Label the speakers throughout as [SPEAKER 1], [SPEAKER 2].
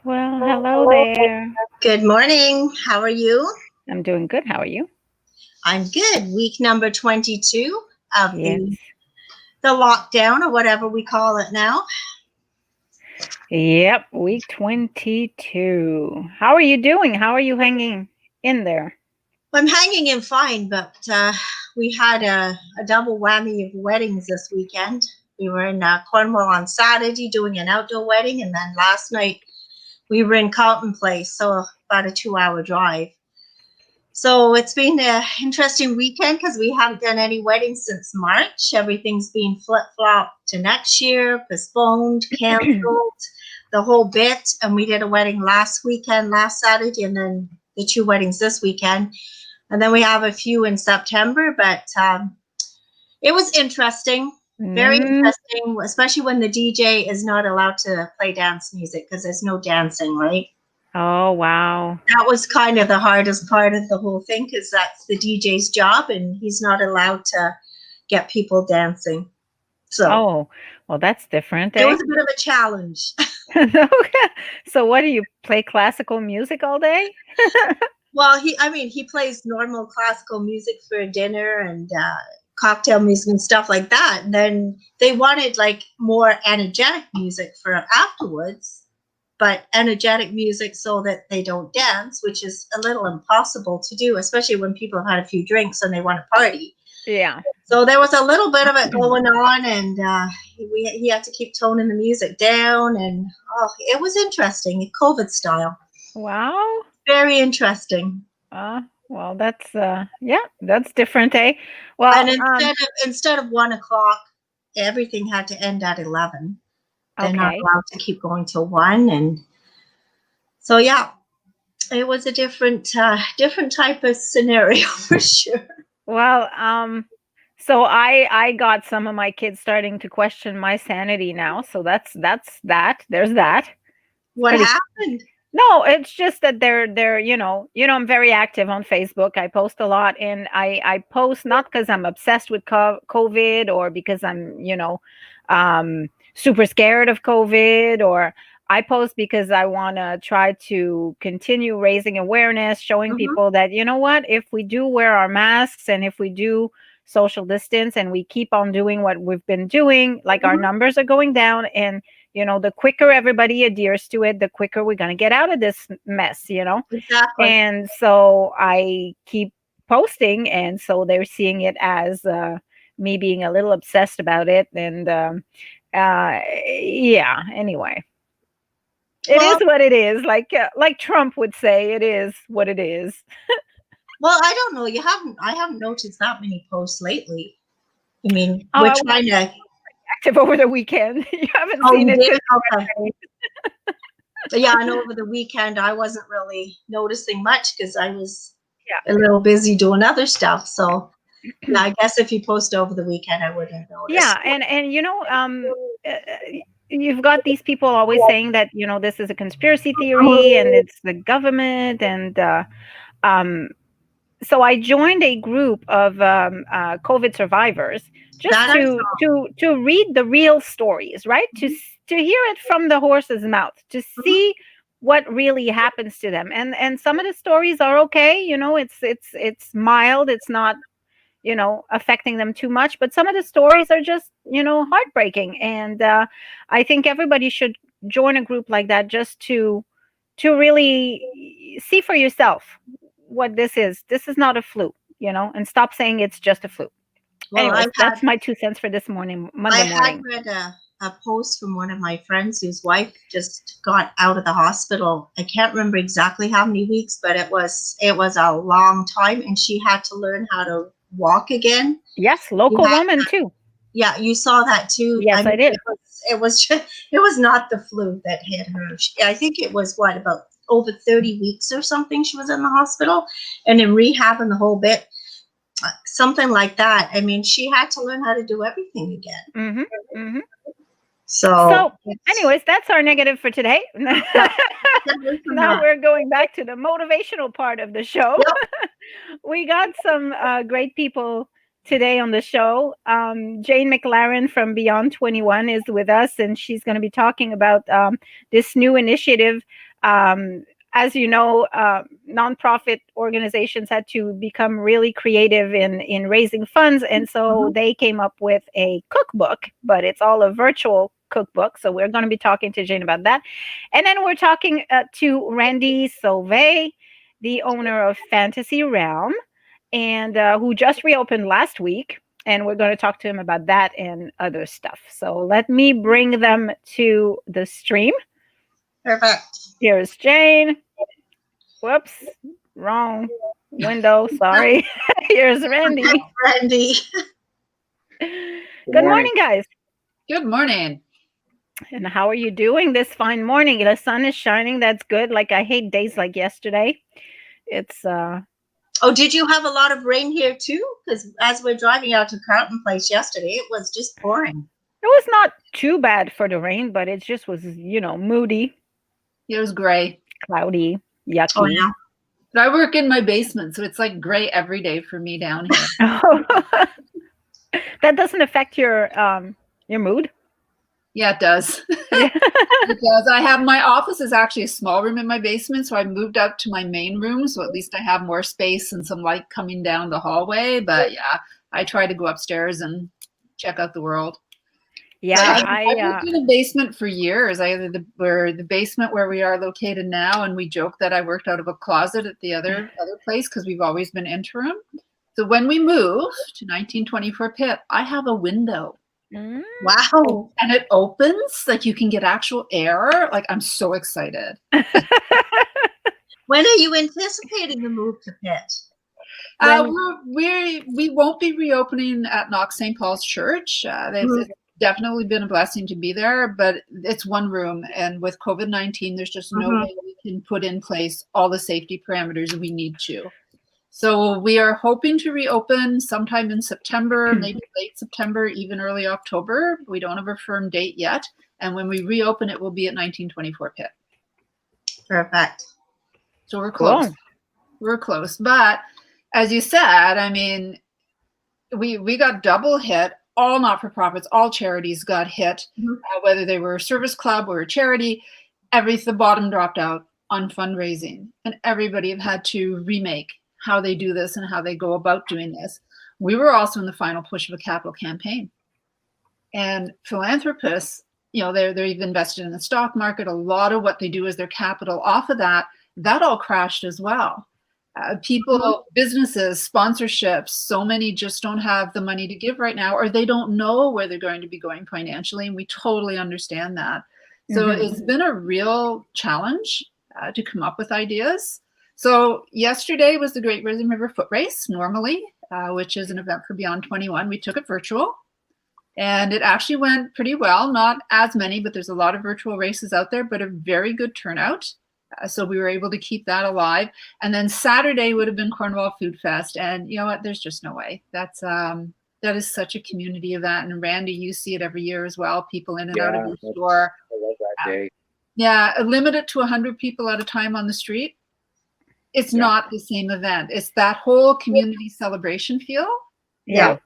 [SPEAKER 1] Well, hello there.
[SPEAKER 2] Good morning. How are you?
[SPEAKER 1] I'm doing good. How are you?
[SPEAKER 2] I'm good. Week number 22 of
[SPEAKER 1] Yes.
[SPEAKER 2] the lockdown or whatever we call it now.
[SPEAKER 1] Yep, week 22. How are you doing? How are you hanging in there?
[SPEAKER 2] I'm hanging in fine, but we had a double whammy of weddings this weekend. We were in Cornwall on Saturday doing an outdoor wedding, and then last night we were in Carlton Place, so about a 2-hour drive. So it's been an interesting weekend because we haven't done any weddings since March. Everything's been flip-flopped to next year, postponed, canceled, the whole bit. And we did a wedding last Saturday, and then the 2 weddings this weekend. And then we have a few in September, but it was interesting, very interesting, especially when the DJ is not allowed to play dance music because there's no dancing, right?
[SPEAKER 1] Oh, wow.
[SPEAKER 2] That was kind of the hardest part of the whole thing because that's the DJ's job and he's not allowed to get people dancing. So,
[SPEAKER 1] well, that's different,
[SPEAKER 2] it
[SPEAKER 1] eh?
[SPEAKER 2] was a bit of a challenge.
[SPEAKER 1] So, what do you play classical music all day?
[SPEAKER 2] Well, he plays normal classical music for dinner and cocktail music and stuff like that. And then they wanted like more energetic music for afterwards, but energetic music so that they don't dance, which is a little impossible to do, especially when people have had a few drinks and they want to party.
[SPEAKER 1] Yeah.
[SPEAKER 2] So there was a little bit of it going on, and he had to keep toning the music down, and it was interesting, COVID style.
[SPEAKER 1] Wow.
[SPEAKER 2] Very interesting.
[SPEAKER 1] Well, that's that's different, eh? Well,
[SPEAKER 2] And instead of 1 o'clock, everything had to end at 11. They're not
[SPEAKER 1] okay.
[SPEAKER 2] allowed to keep going till 1, and so yeah, it was a different type of scenario for sure.
[SPEAKER 1] Well, so I got some of my kids starting to question my sanity now. So that's that. There's that.
[SPEAKER 2] What
[SPEAKER 1] Pretty
[SPEAKER 2] happened?
[SPEAKER 1] No, it's just that they're I'm very active on Facebook. I post a lot, and I post not because I'm obsessed with COVID or because I'm super scared of COVID, or I post because I want to try to continue raising awareness, showing
[SPEAKER 2] Mm-hmm.
[SPEAKER 1] people that you know what, if we do wear our masks and if we do social distance and we keep on doing what we've been doing, like our
[SPEAKER 2] Mm-hmm.
[SPEAKER 1] numbers are going down, and the quicker everybody adheres to it, the quicker we're going to get out of this mess.
[SPEAKER 2] Exactly.
[SPEAKER 1] And so I keep posting, and so they're seeing it as me being a little obsessed about it. And yeah, anyway, it is what it is. Like Trump would say, it is what it is.
[SPEAKER 2] Well, I don't know. I haven't noticed that many posts lately. I mean,
[SPEAKER 1] Oh,
[SPEAKER 2] we're
[SPEAKER 1] I was
[SPEAKER 2] trying to.
[SPEAKER 1] active over the weekend. You haven't
[SPEAKER 2] Oh,
[SPEAKER 1] seen
[SPEAKER 2] you
[SPEAKER 1] it
[SPEAKER 2] did?
[SPEAKER 1] 'cause
[SPEAKER 2] Okay. Yeah, I know over the weekend I wasn't really noticing much because I was
[SPEAKER 1] yeah.
[SPEAKER 2] a little busy doing other stuff. So, yeah, I guess if you post over the weekend, I wouldn't have
[SPEAKER 1] Yeah,
[SPEAKER 2] noticed.
[SPEAKER 1] and uh, you've got these people always saying that this is a conspiracy theory and it's the government, and um so I joined a group of COVID survivors just
[SPEAKER 2] That I
[SPEAKER 1] to
[SPEAKER 2] saw.
[SPEAKER 1] read the real stories, right? To hear it from the horse's mouth, to
[SPEAKER 2] Mhm.
[SPEAKER 1] see what really happens to them. And some of the stories are okay, it's mild, it's not affecting them too much, but some of the stories are just heartbreaking. And I think everybody should join a group like that just to really see for yourself what this is not a flu, and stop saying it's just a flu.
[SPEAKER 2] Well,
[SPEAKER 1] Anyways, that's my 2 cents for this morning,
[SPEAKER 2] I
[SPEAKER 1] Monday
[SPEAKER 2] had
[SPEAKER 1] morning.
[SPEAKER 2] read a post from one of my friends whose wife just got out of the hospital. I can't remember exactly how many weeks, but it was a long time, and she had to learn how to walk again.
[SPEAKER 1] Yes,
[SPEAKER 2] You
[SPEAKER 1] local
[SPEAKER 2] had,
[SPEAKER 1] woman too.
[SPEAKER 2] yeah, you saw that too. I
[SPEAKER 1] Yes, I
[SPEAKER 2] mean,
[SPEAKER 1] did.
[SPEAKER 2] it was just, it was not the flu that hit her. I think it was what, about over 30 weeks or something. She was in the hospital and in rehab and the whole bit, something like that. I mean, she had to learn how to do everything again.
[SPEAKER 1] Mm-hmm. Mm-hmm.
[SPEAKER 2] So
[SPEAKER 1] anyways, that's our negative for today. Now we're going back to the motivational part of the show. Yep. We got some great people today on the show. Jane McLaren from Beyond 21 is with us, and she's going to be talking about this new initiative. As you know, nonprofit organizations had to become really creative in raising funds, and so they came up with a cookbook, but it's all a virtual cookbook. So we're going to be talking to Jane about that. And then we're talking to Randy Sauvé, the owner of Fantasy Realm, and who just reopened last week. And we're going to talk to him about that and other stuff. So let me bring them to the stream.
[SPEAKER 2] Perfect.
[SPEAKER 1] Here's Jane. Whoops, wrong window. Sorry. Here's Randy.
[SPEAKER 2] Randy.
[SPEAKER 1] Good morning, guys.
[SPEAKER 3] Good morning.
[SPEAKER 1] And how are you doing this fine morning? The sun is shining. That's good. Like, I hate days like yesterday. It's
[SPEAKER 2] Oh, did you have a lot of rain here too? Because as we're driving out to Carlton Place yesterday, it was just pouring.
[SPEAKER 1] It was not too bad for the rain, but it just was, moody.
[SPEAKER 3] It was gray.
[SPEAKER 1] Cloudy. Yucky.
[SPEAKER 2] Oh, yeah.
[SPEAKER 3] But I work in my basement, so it's like gray every day for me down here.
[SPEAKER 1] That doesn't affect your mood?
[SPEAKER 3] Yeah, it does. It does. My office is actually a small room in my basement, so I moved up to my main room, so at least I have more space and some light coming down the hallway. But yeah, I try to go upstairs and check out the world.
[SPEAKER 1] Yeah,
[SPEAKER 3] I worked in a basement for years. The basement where we are located now, and we joke that I worked out of a closet at the other place because we've always been interim. So when we moved to 1924 Pitt, I have a window.
[SPEAKER 1] Mm.
[SPEAKER 2] Wow.
[SPEAKER 3] And it opens, like you can get actual air. Like, I'm so excited.
[SPEAKER 2] When are you anticipating the move to Pitt?
[SPEAKER 3] We won't be reopening at Knox St. Paul's Church. It's definitely been a blessing to be there, but it's one room. And with COVID-19, there's just no way we can put in place all the safety parameters we need to. So we are hoping to reopen sometime in September, maybe late September, even early October. We don't have a firm date yet. And when we reopen, it will be at 1924 Pitt.
[SPEAKER 2] Perfect.
[SPEAKER 3] So we're close. Cool. We're close. But as you said, I mean, we got double hit. All not-for-profits, all charities got hit, whether they were a service club or a charity. The bottom dropped out on fundraising. And everybody have had to remake how they do this and how they go about doing this. We were also in the final push of a capital campaign. And philanthropists, they've invested in the stock market. A lot of what they do is their capital off of that all crashed as well. People, businesses, sponsorships, so many just don't have the money to give right now, or they don't know where they're going to be going financially. And we totally understand that. So it's been a real challenge to come up with ideas. So yesterday was the Great Risen River Foot Race, normally, which is an event for Beyond 21. We took it virtual, and it actually went pretty well. Not as many, but there's a lot of virtual races out there, but a very good turnout. So we were able to keep that alive. And then Saturday would have been Cornwall Food Fest. And you know what? There's just no way. That is such a community event. And Randy, you see it every year as well. People in and out of the store.
[SPEAKER 4] I love that day.
[SPEAKER 3] Yeah, limit it to 100 people at a time on the street. It's not the same event. It's that whole community celebration feel.
[SPEAKER 1] Yeah.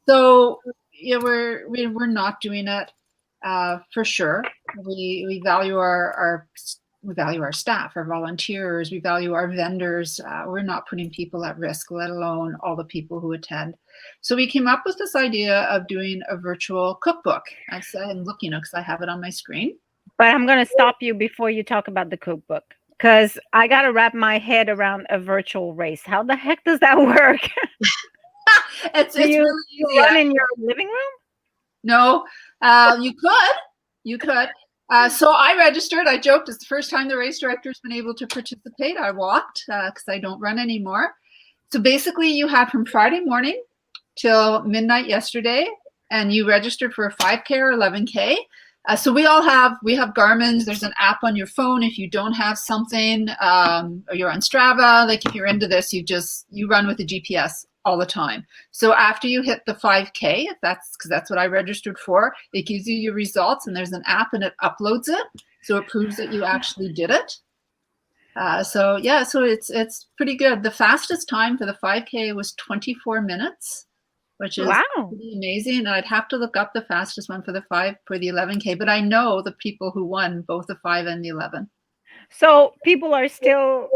[SPEAKER 3] So yeah, we're not doing it for sure. We value our staff, our volunteers. We value our vendors. We're not putting people at risk, let alone all the people who attend. So we came up with this idea of doing a virtual cookbook. I'm looking because I have it on my screen.
[SPEAKER 1] But I'm going to stop you before you talk about the cookbook, because I got to wrap my head around a virtual race. How the heck does that work?
[SPEAKER 3] It's
[SPEAKER 1] you
[SPEAKER 3] really easy.
[SPEAKER 1] Run in your living room?
[SPEAKER 3] No, you could. So I registered. I joked it's the first time the race director's been able to participate. I walked because I don't run anymore. So basically you had from Friday morning till midnight yesterday, and you registered for a 5K or 11K. So we have Garmin's. There's an app on your phone. If you don't have something, or you're on Strava, like if you're into this, you run with the GPS all the time. So after you hit the 5K, because that's what I registered for, it gives you your results, and there's an app and it uploads it, so it proves that you actually did it. So it's pretty good. The fastest time for the 5K was 24 minutes. Which is pretty amazing. And I'd have to look up the fastest one for the 11K, but I know the people who won both the 5 and the 11.
[SPEAKER 1] So people are still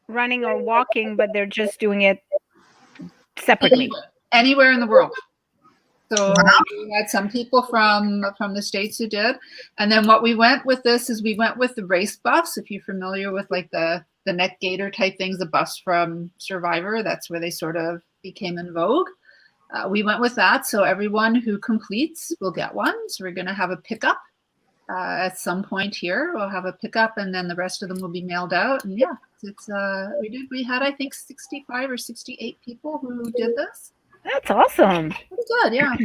[SPEAKER 1] running or walking, but they're just doing it separately.
[SPEAKER 3] Anywhere in the world. So we had some people from the States who did. And then what we went with this is we went with the race buffs. If you're familiar with like the neck gaiter type things, the buffs from Survivor, that's where they sort of became in vogue. We went with that, so everyone who completes will get one. So we're going to have a pickup at some point here. We'll have a pickup, and then the rest of them will be mailed out. And yeah, we had I think 65 or 68 people who did this.
[SPEAKER 1] That's awesome.
[SPEAKER 3] Pretty good, yeah.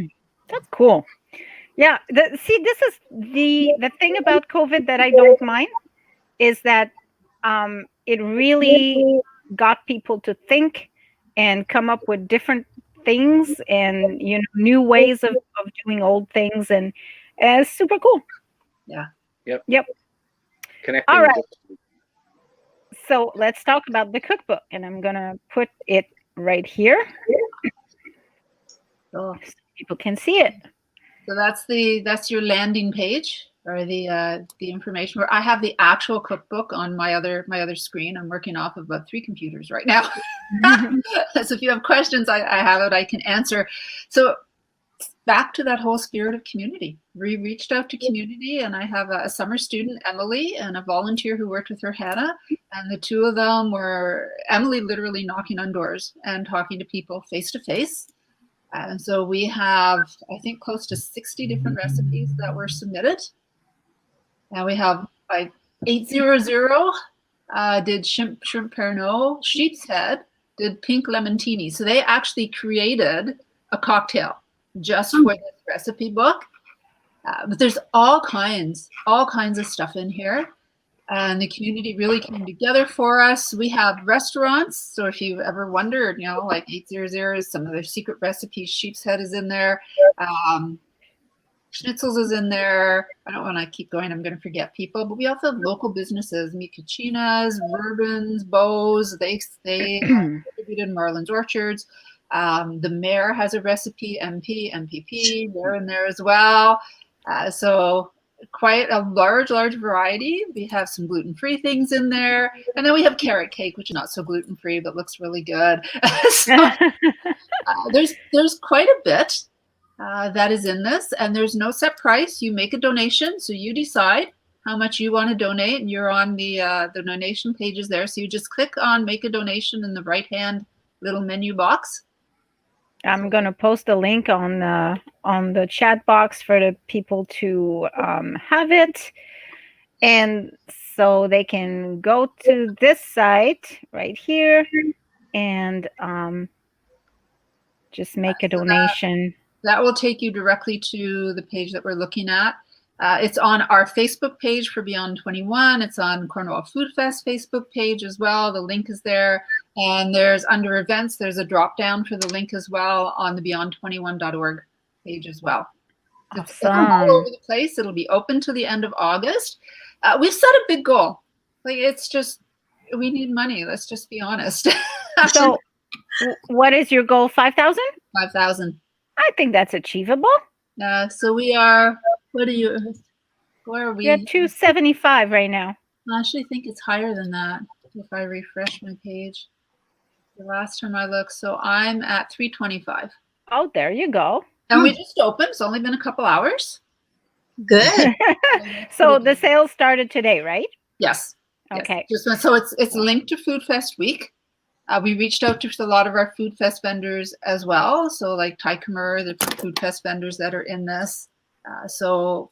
[SPEAKER 1] That's cool. Yeah, this is the thing about COVID that I don't mind is that it really got people to think and come up with different things and new ways of doing old things, and it's super cool.
[SPEAKER 3] Yeah.
[SPEAKER 1] Yep.
[SPEAKER 4] Connecting.
[SPEAKER 1] All right. So let's talk about the cookbook, and I'm gonna put it right here so people can see it.
[SPEAKER 3] So that's your landing page, or the information where I have the actual cookbook on my other screen. I'm working off of about 3 computers right now. So if you have questions, I have it, I can answer. So back to that whole spirit of community. We reached out to community, and I have a summer student, Emily, and a volunteer who worked with her, Hannah, and the two of them were, Emily literally knocking on doors and talking to people face to face. And so we have, I think, close to 60 different recipes that were submitted. And we have 800 did shrimp Pernod, sheep's head did pink lemontini. So they actually created a cocktail just for this recipe book. But there's all kinds of stuff in here. And the community really came together for us. We have restaurants. So if you ever wondered, like 800 is some of their secret recipes. Sheep's head is in there. Schnitzels is in there. I don't want to keep going. I'm going to forget people. But we also have local businesses, Mikuchinas, Rubens, Bows. They distributed Marlin's Orchards. The mayor has a recipe, MPP. They're in there as well. So quite a large variety. We have some gluten-free things in there. And then we have carrot cake, which is not so gluten-free, but looks really good. So, there's quite a bit that is in this, and there's no set price. You make a donation, so you decide how much you want to donate, and you're on the donation pages there. So you just click on make a donation in the right-hand little menu box.
[SPEAKER 1] I'm gonna post a link on the chat box for the people to have it, and so they can go to this site right here and just make a donation.
[SPEAKER 3] That will take you directly to the page that we're looking at. It's on our Facebook page for Beyond 21. It's on Cornwall Food Fest Facebook page as well. The link is there. And there's under events, there's a drop down for the link as well on the beyond21.org page as well. It's all over the place. It'll be open to the end of August. We've set a big goal. Like, it's just, we need money. Let's just be honest.
[SPEAKER 1] So what is your goal? 5,000?
[SPEAKER 3] 5,000.
[SPEAKER 1] I think that's achievable.
[SPEAKER 3] So we are, where are we?
[SPEAKER 1] You're at 275 right now.
[SPEAKER 3] I actually think it's higher than that if I refresh my page. The last time I looked, so I'm at 325.
[SPEAKER 1] Oh, there you go.
[SPEAKER 3] And we just opened. It's only been a couple hours.
[SPEAKER 2] Good.
[SPEAKER 1] So the sales started today, right?
[SPEAKER 3] Yes.
[SPEAKER 1] Okay.
[SPEAKER 3] Yes. So it's linked to Food Fest Week. We reached out to a lot of our Food Fest vendors as well. So like Tycomer, the Food Fest vendors that are in this. So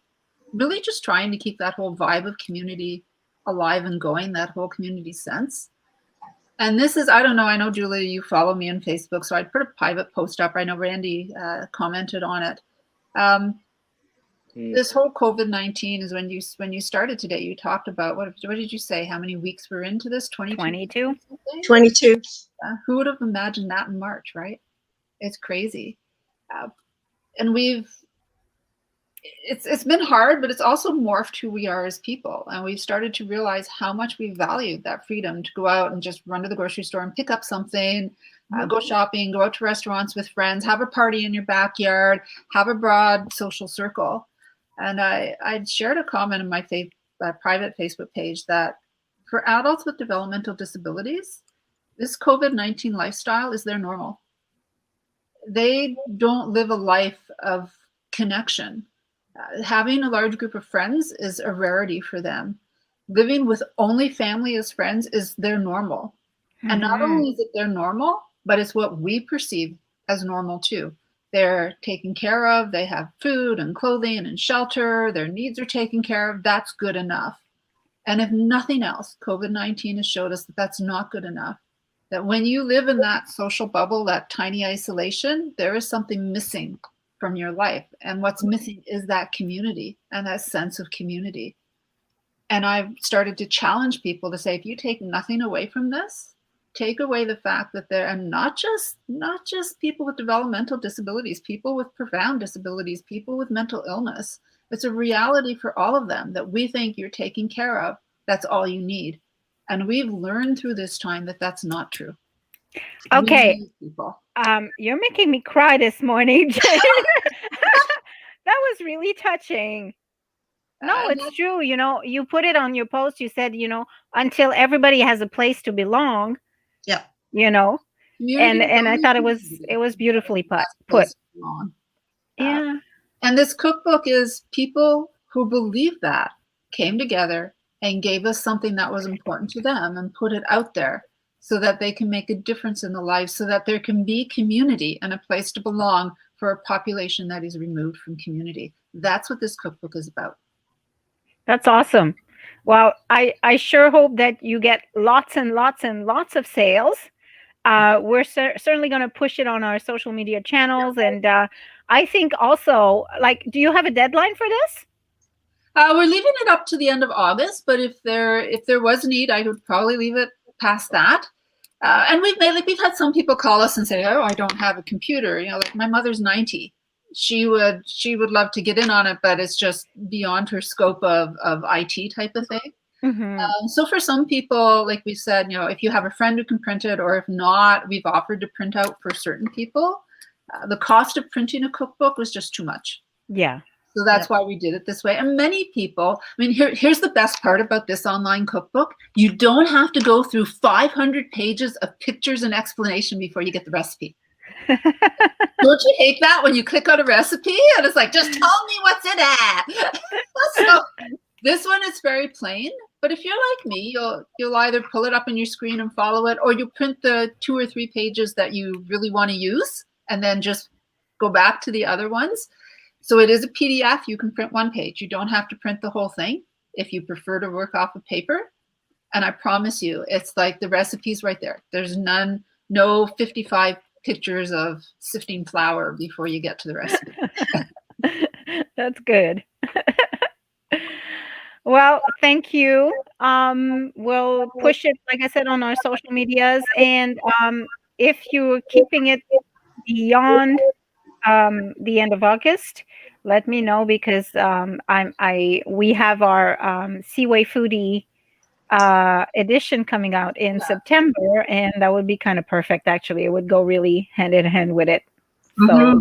[SPEAKER 3] really just trying to keep that whole vibe of community alive and going, that whole community sense. And this is, I don't know, I know, Julie, you follow me on Facebook, so I'd put a private post up. I know Randy commented on it. This whole COVID-19 is when you started today. You talked about what did you say? How many weeks we're into this?
[SPEAKER 1] 22.
[SPEAKER 2] 22.
[SPEAKER 3] Who would have imagined that in March, right? It's crazy, and it's been hard, but it's also morphed who we are as people, and we've started to realize how much we valued that freedom to go out and just run to the grocery store and pick up something. Go shopping, go out to restaurants with friends, have a party in your backyard, have a broad social circle. And I shared a comment in my private Facebook page that for adults with developmental disabilities, this COVID-19 lifestyle is their normal. They don't live a life of connection. Having a large group of friends is a rarity for them. Living with only family as friends is their normal. And not only is it their normal, but it's what we perceive as normal too. They're taken care of, they have food and clothing and shelter, their needs are taken care of, that's good enough. And if nothing else, COVID-19 has showed us that that's not good enough. That when you live in that social bubble, that tiny isolation, there is something missing from your life. And what's missing is that community and that sense of community. And I've started to challenge people to say, if you take nothing away from this, take away the fact that there are not just people with developmental disabilities, people with profound disabilities, people with mental illness. It's a reality for all of them that we think you're taken care of. That's all you need. And we've learned through this time that that's not true.
[SPEAKER 1] Okay. You're making me cry this morning, Jane. That was really touching. No, it's true. You know, you put it on your post. You said, you know, until everybody has a place to belong.
[SPEAKER 2] Yeah.
[SPEAKER 1] You know, and I thought it was beautifully put. Yeah.
[SPEAKER 3] And this cookbook is people who believe that came together and gave us something that was important to them and put it out there so that they can make a difference in the lives, so that there can be community and a place to belong for a population that is removed from community. That's what this cookbook is about.
[SPEAKER 1] That's awesome. Well, I sure hope that you get lots and lots and lots of sales. We're certainly going to push it on our social media channels. And I think also, like, do you have a deadline for this?
[SPEAKER 3] We're leaving it up to the end of August, but if there was need, I would probably leave it past that. And we've had some people call us and say, "Oh, I don't have a computer." You know, like my mother's 90. She would love to get in on it, but it's just beyond her scope of IT type of thing.
[SPEAKER 1] Mm-hmm.
[SPEAKER 3] So for some people, like we said, you know, if you have a friend who can print it, or if not, we've offered to print out for certain people. The cost of printing a cookbook was just too much.
[SPEAKER 1] Yeah.
[SPEAKER 3] So that's why we did it this way. And many people, I mean, here's the best part about this online cookbook. You don't have to go through 500 pages of pictures and explanation before you get the recipe. Don't you hate that when you click on a recipe and it's like, just tell me what's in it? So this one is very plain, but if you're like me, you'll either pull it up on your screen and follow it, or you print the 2 or 3 pages that you really want to use and then just go back to the other ones. So it is a PDF. You can print 1 page. You don't have to print the whole thing if you prefer to work off of paper. And I promise you, it's like the recipe's right there. There's no 55 pictures of sifting flour before you get to the recipe.
[SPEAKER 1] That's good. Well, thank you. We'll push it, like I said, on our social medias. And if you're keeping it beyond the end of August, let me know, because we have our Seaway Foodie edition coming out in September, and that would be kind of perfect. Actually, it would go really hand in hand with it. So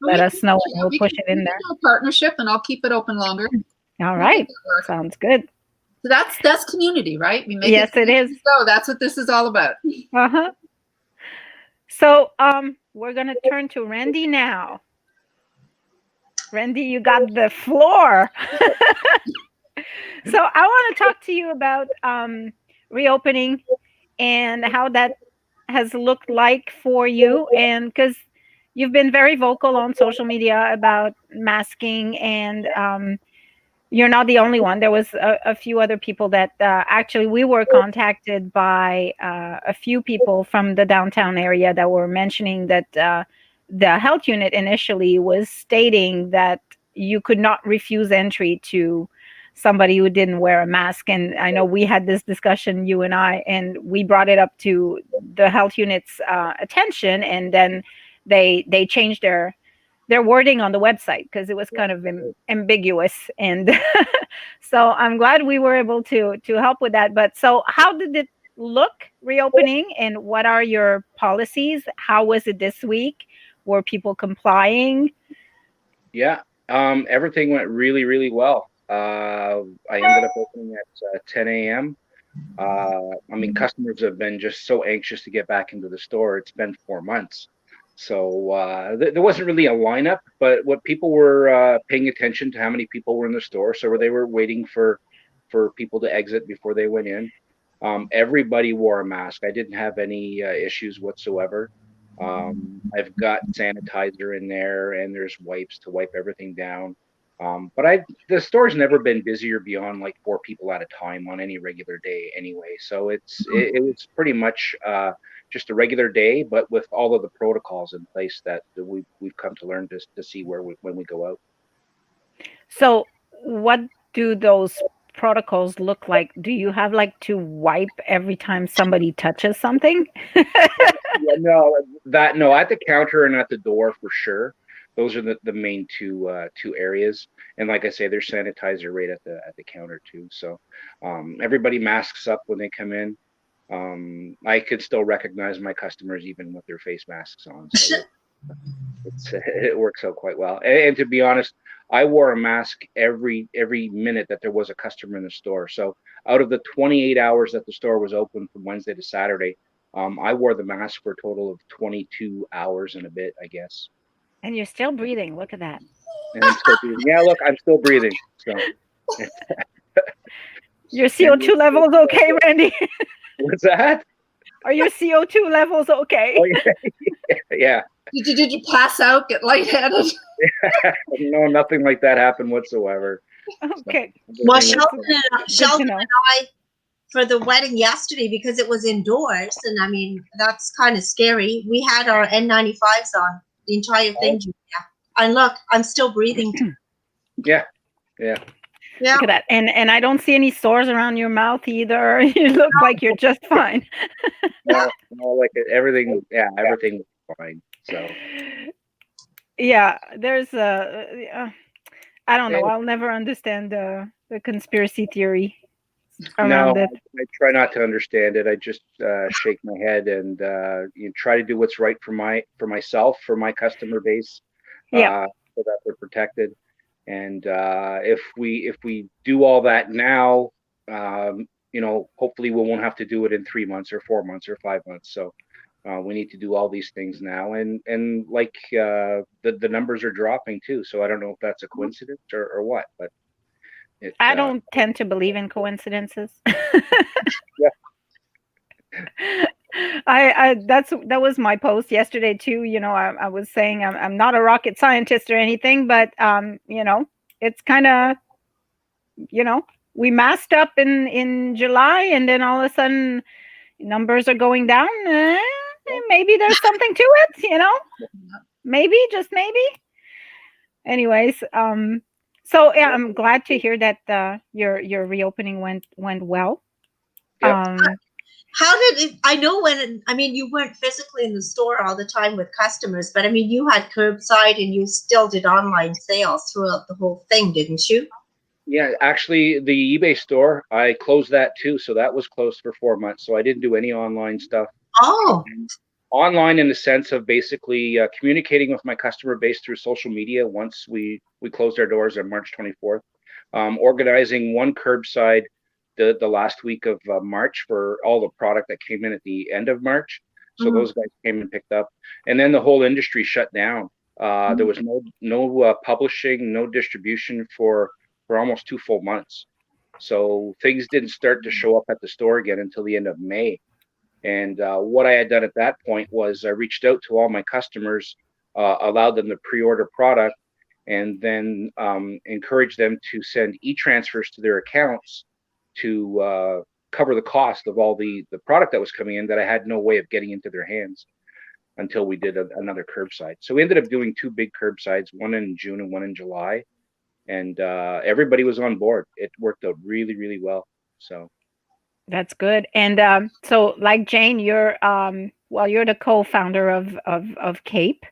[SPEAKER 1] let us know, and we'll push it in there.
[SPEAKER 3] A partnership, and I'll keep it open longer.
[SPEAKER 1] All right, sounds good.
[SPEAKER 3] So that's community, right? We make
[SPEAKER 1] it is.
[SPEAKER 3] So that's what this is all about.
[SPEAKER 1] So we're gonna turn to Randy now. Randy, you got the floor. So I want to talk to you about reopening and how that has looked like for you, and because you've been very vocal on social media about masking, and you're not the only one. There was a few other people that actually we were contacted by a few people from the downtown area that were mentioning that the health unit initially was stating that you could not refuse entry to somebody who didn't wear a mask. And I know we had this discussion, you and I, and we brought it up to the health unit's attention, and then they changed their wording on the website because it was kind of ambiguous. And so I'm glad we were able to help with that. But so how did it look reopening, and what are your policies? How was it this week? Were people complying?
[SPEAKER 4] Yeah, everything went really, really well. I ended up opening at 10 a.m. I mean, customers have been just so anxious to get back into the store. It's been 4 months. So there wasn't really a lineup, but what people were paying attention to how many people were in the store. So they were waiting for people to exit before they went in. Everybody wore a mask. I didn't have any issues whatsoever. I've got sanitizer in there, and there's wipes to wipe everything down. But the store's never been busier beyond like 4 people at a time on any regular day anyway. So it was pretty much just a regular day, but with all of the protocols in place that we've come to learn to see when we go out.
[SPEAKER 1] So what do those protocols look like? Do you have like to wipe every time somebody touches something?
[SPEAKER 4] Yeah, no, at the counter and at the door for sure. Those are the main two areas. And like I say, there's sanitizer right at the counter too. So everybody masks up when they come in. I could still recognize my customers even with their face masks on. So it works out quite well. And to be honest, I wore a mask every minute that there was a customer in the store. So out of the 28 hours that the store was open from Wednesday to Saturday, I wore the mask for a total of 22 hours and a bit, I guess.
[SPEAKER 1] And you're still breathing. Look at that.
[SPEAKER 4] And I'm still breathing. Yeah, look, I'm still breathing. So
[SPEAKER 1] your CO2 levels okay, Randy?
[SPEAKER 4] What's that?
[SPEAKER 1] Are your CO2 levels okay?
[SPEAKER 4] Oh, yeah.
[SPEAKER 3] Did you pass out, get lightheaded?
[SPEAKER 4] No, nothing like that happened whatsoever.
[SPEAKER 1] Okay.
[SPEAKER 4] So,
[SPEAKER 2] well, Sheldon and I, for the wedding yesterday, because it was indoors, and I mean, that's kind of scary. We had our N95s on the entire thing. And look, I'm still breathing.
[SPEAKER 4] Yeah.
[SPEAKER 1] Look at that. And I don't see any sores around your mouth either. You look like you're just fine.
[SPEAKER 4] No, like everything was fine. So
[SPEAKER 1] yeah, there's I don't know. I'll never understand the conspiracy theory around it.
[SPEAKER 4] I try not to understand it. I just shake my head and try to do what's right for myself, for my customer base, so that they're protected. And if we do all that now, hopefully we won't have to do it in 3 months or 4 months or 5 months. So we need to do all these things now, and like the numbers are dropping too. So I don't know if that's a coincidence or what, but
[SPEAKER 1] I don't tend to believe in coincidences.
[SPEAKER 4] Yeah.
[SPEAKER 1] That was my post yesterday too. I was saying I'm not a rocket scientist or anything, but it's kind of, we masked up in July, and then all of a sudden numbers are going down. Maybe there's something to it, maybe, just maybe. Anyways, so yeah, I'm glad to hear that your reopening went well.
[SPEAKER 4] Yep.
[SPEAKER 2] How did it, I know you weren't physically in the store all the time with customers, but I mean, you had curbside and you still did online sales throughout the whole thing, didn't you?
[SPEAKER 4] Yeah, actually the eBay store, I closed that too. So that was closed for 4 months. So I didn't do any online stuff.
[SPEAKER 2] Oh.
[SPEAKER 4] Online in the sense of basically communicating with my customer base through social media once we closed our doors on March 24th. Organizing one curbside the last week of March for all the product that came in at the end of March. So those guys came and picked up. And then the whole industry shut down. There was no publishing, no distribution for almost 2 full months. So things didn't start to show up at the store again until the end of May. And what I had done at that point was I reached out to all my customers, allowed them to pre-order product, and then encouraged them to send e-transfers to their accounts to cover the cost of all the product that was coming in that I had no way of getting into their hands until we did another curbside. So we ended up doing 2 big curbsides, one in June and one in July. and everybody was on board. It worked out really, really well. So
[SPEAKER 1] That's good. And so, like Jane, you're well, you're the co-founder of Cape,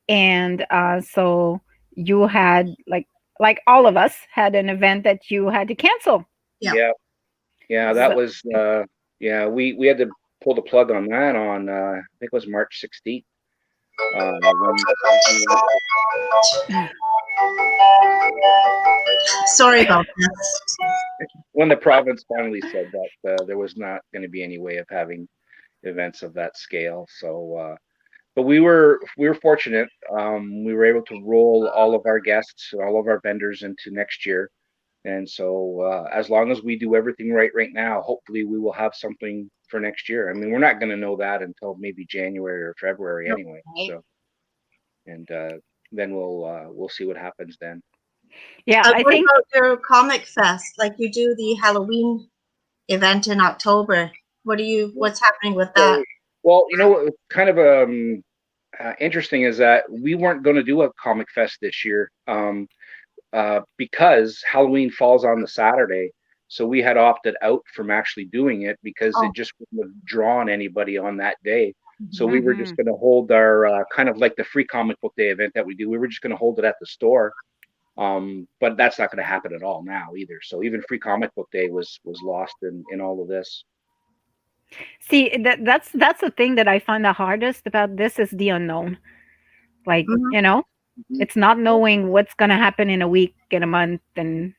[SPEAKER 1] and so you had like all of us had an event that you had to cancel.
[SPEAKER 2] Yeah.
[SPEAKER 4] yeah, that
[SPEAKER 1] So,
[SPEAKER 4] was yeah. We had to pull the plug on that on I think it was March 16th.
[SPEAKER 2] Sorry about that.
[SPEAKER 4] When the province finally said that there was not going to be any way of having events of that scale. So, but we were fortunate. We were able to roll all of our guests, all of our vendors into next year. And so, as long as we do everything right now, hopefully we will have something for next year. I mean, we're not going to know that until maybe January or February anyway. So, and then we'll see what happens then.
[SPEAKER 1] yeah, I
[SPEAKER 2] What
[SPEAKER 1] think
[SPEAKER 2] about your comic fest? Like you do the Halloween event in October. What's happening with that?
[SPEAKER 4] Well, what's kind of interesting is that we weren't going to do a comic fest this year because Halloween falls on the Saturday. So we had opted out from actually doing it because it just wouldn't have drawn anybody on that day. So we were just going to hold our kind of like the free comic book day event that we do. We were just going to hold it at the store. But that's not going to happen at all now either. So even free comic book day was lost in all of this.
[SPEAKER 1] see that's the thing that I find the hardest about this is the unknown. Like,
[SPEAKER 2] Mhm.
[SPEAKER 1] it's not knowing what's going to happen in a week, in a month, and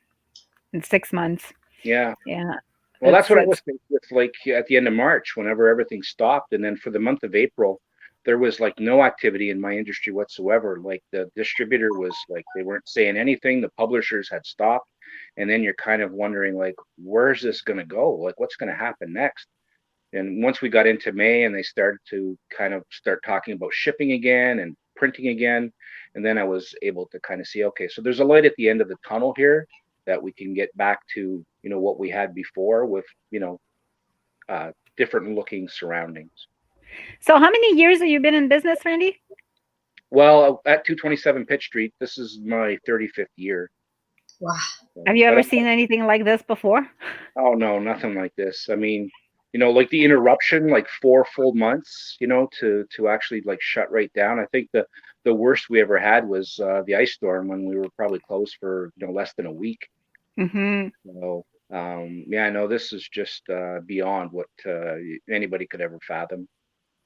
[SPEAKER 1] in 6 months.
[SPEAKER 4] Yeah.
[SPEAKER 1] Yeah.
[SPEAKER 4] Well, that's what I
[SPEAKER 1] It's
[SPEAKER 4] was thinking with like at the end of March, whenever everything stopped. And then for the month of April, there was like no activity in my industry whatsoever. Like the distributor was like, they weren't saying anything. The publishers had stopped. And then you're kind of wondering, like, where's this going to go? Like, what's going to happen next? And once we got into May and they started to kind of start talking about shipping again and printing again, and then I was able to kind of see, okay, so there's a light at the end of the tunnel here that we can get back to, what we had before with, different looking surroundings.
[SPEAKER 1] So how many years have you been in business, Randy?
[SPEAKER 4] Well, at 227 Pitt Street, this is my 35th year.
[SPEAKER 2] Wow.
[SPEAKER 1] Have you ever seen anything like this before?
[SPEAKER 4] Oh no, nothing like this. I mean, like the interruption, like 4 full months, to actually like shut right down. I think the worst we ever had was the ice storm when we were probably closed for less than a week.
[SPEAKER 1] Mm-hmm.
[SPEAKER 4] So yeah, no, this is just beyond what anybody could ever fathom.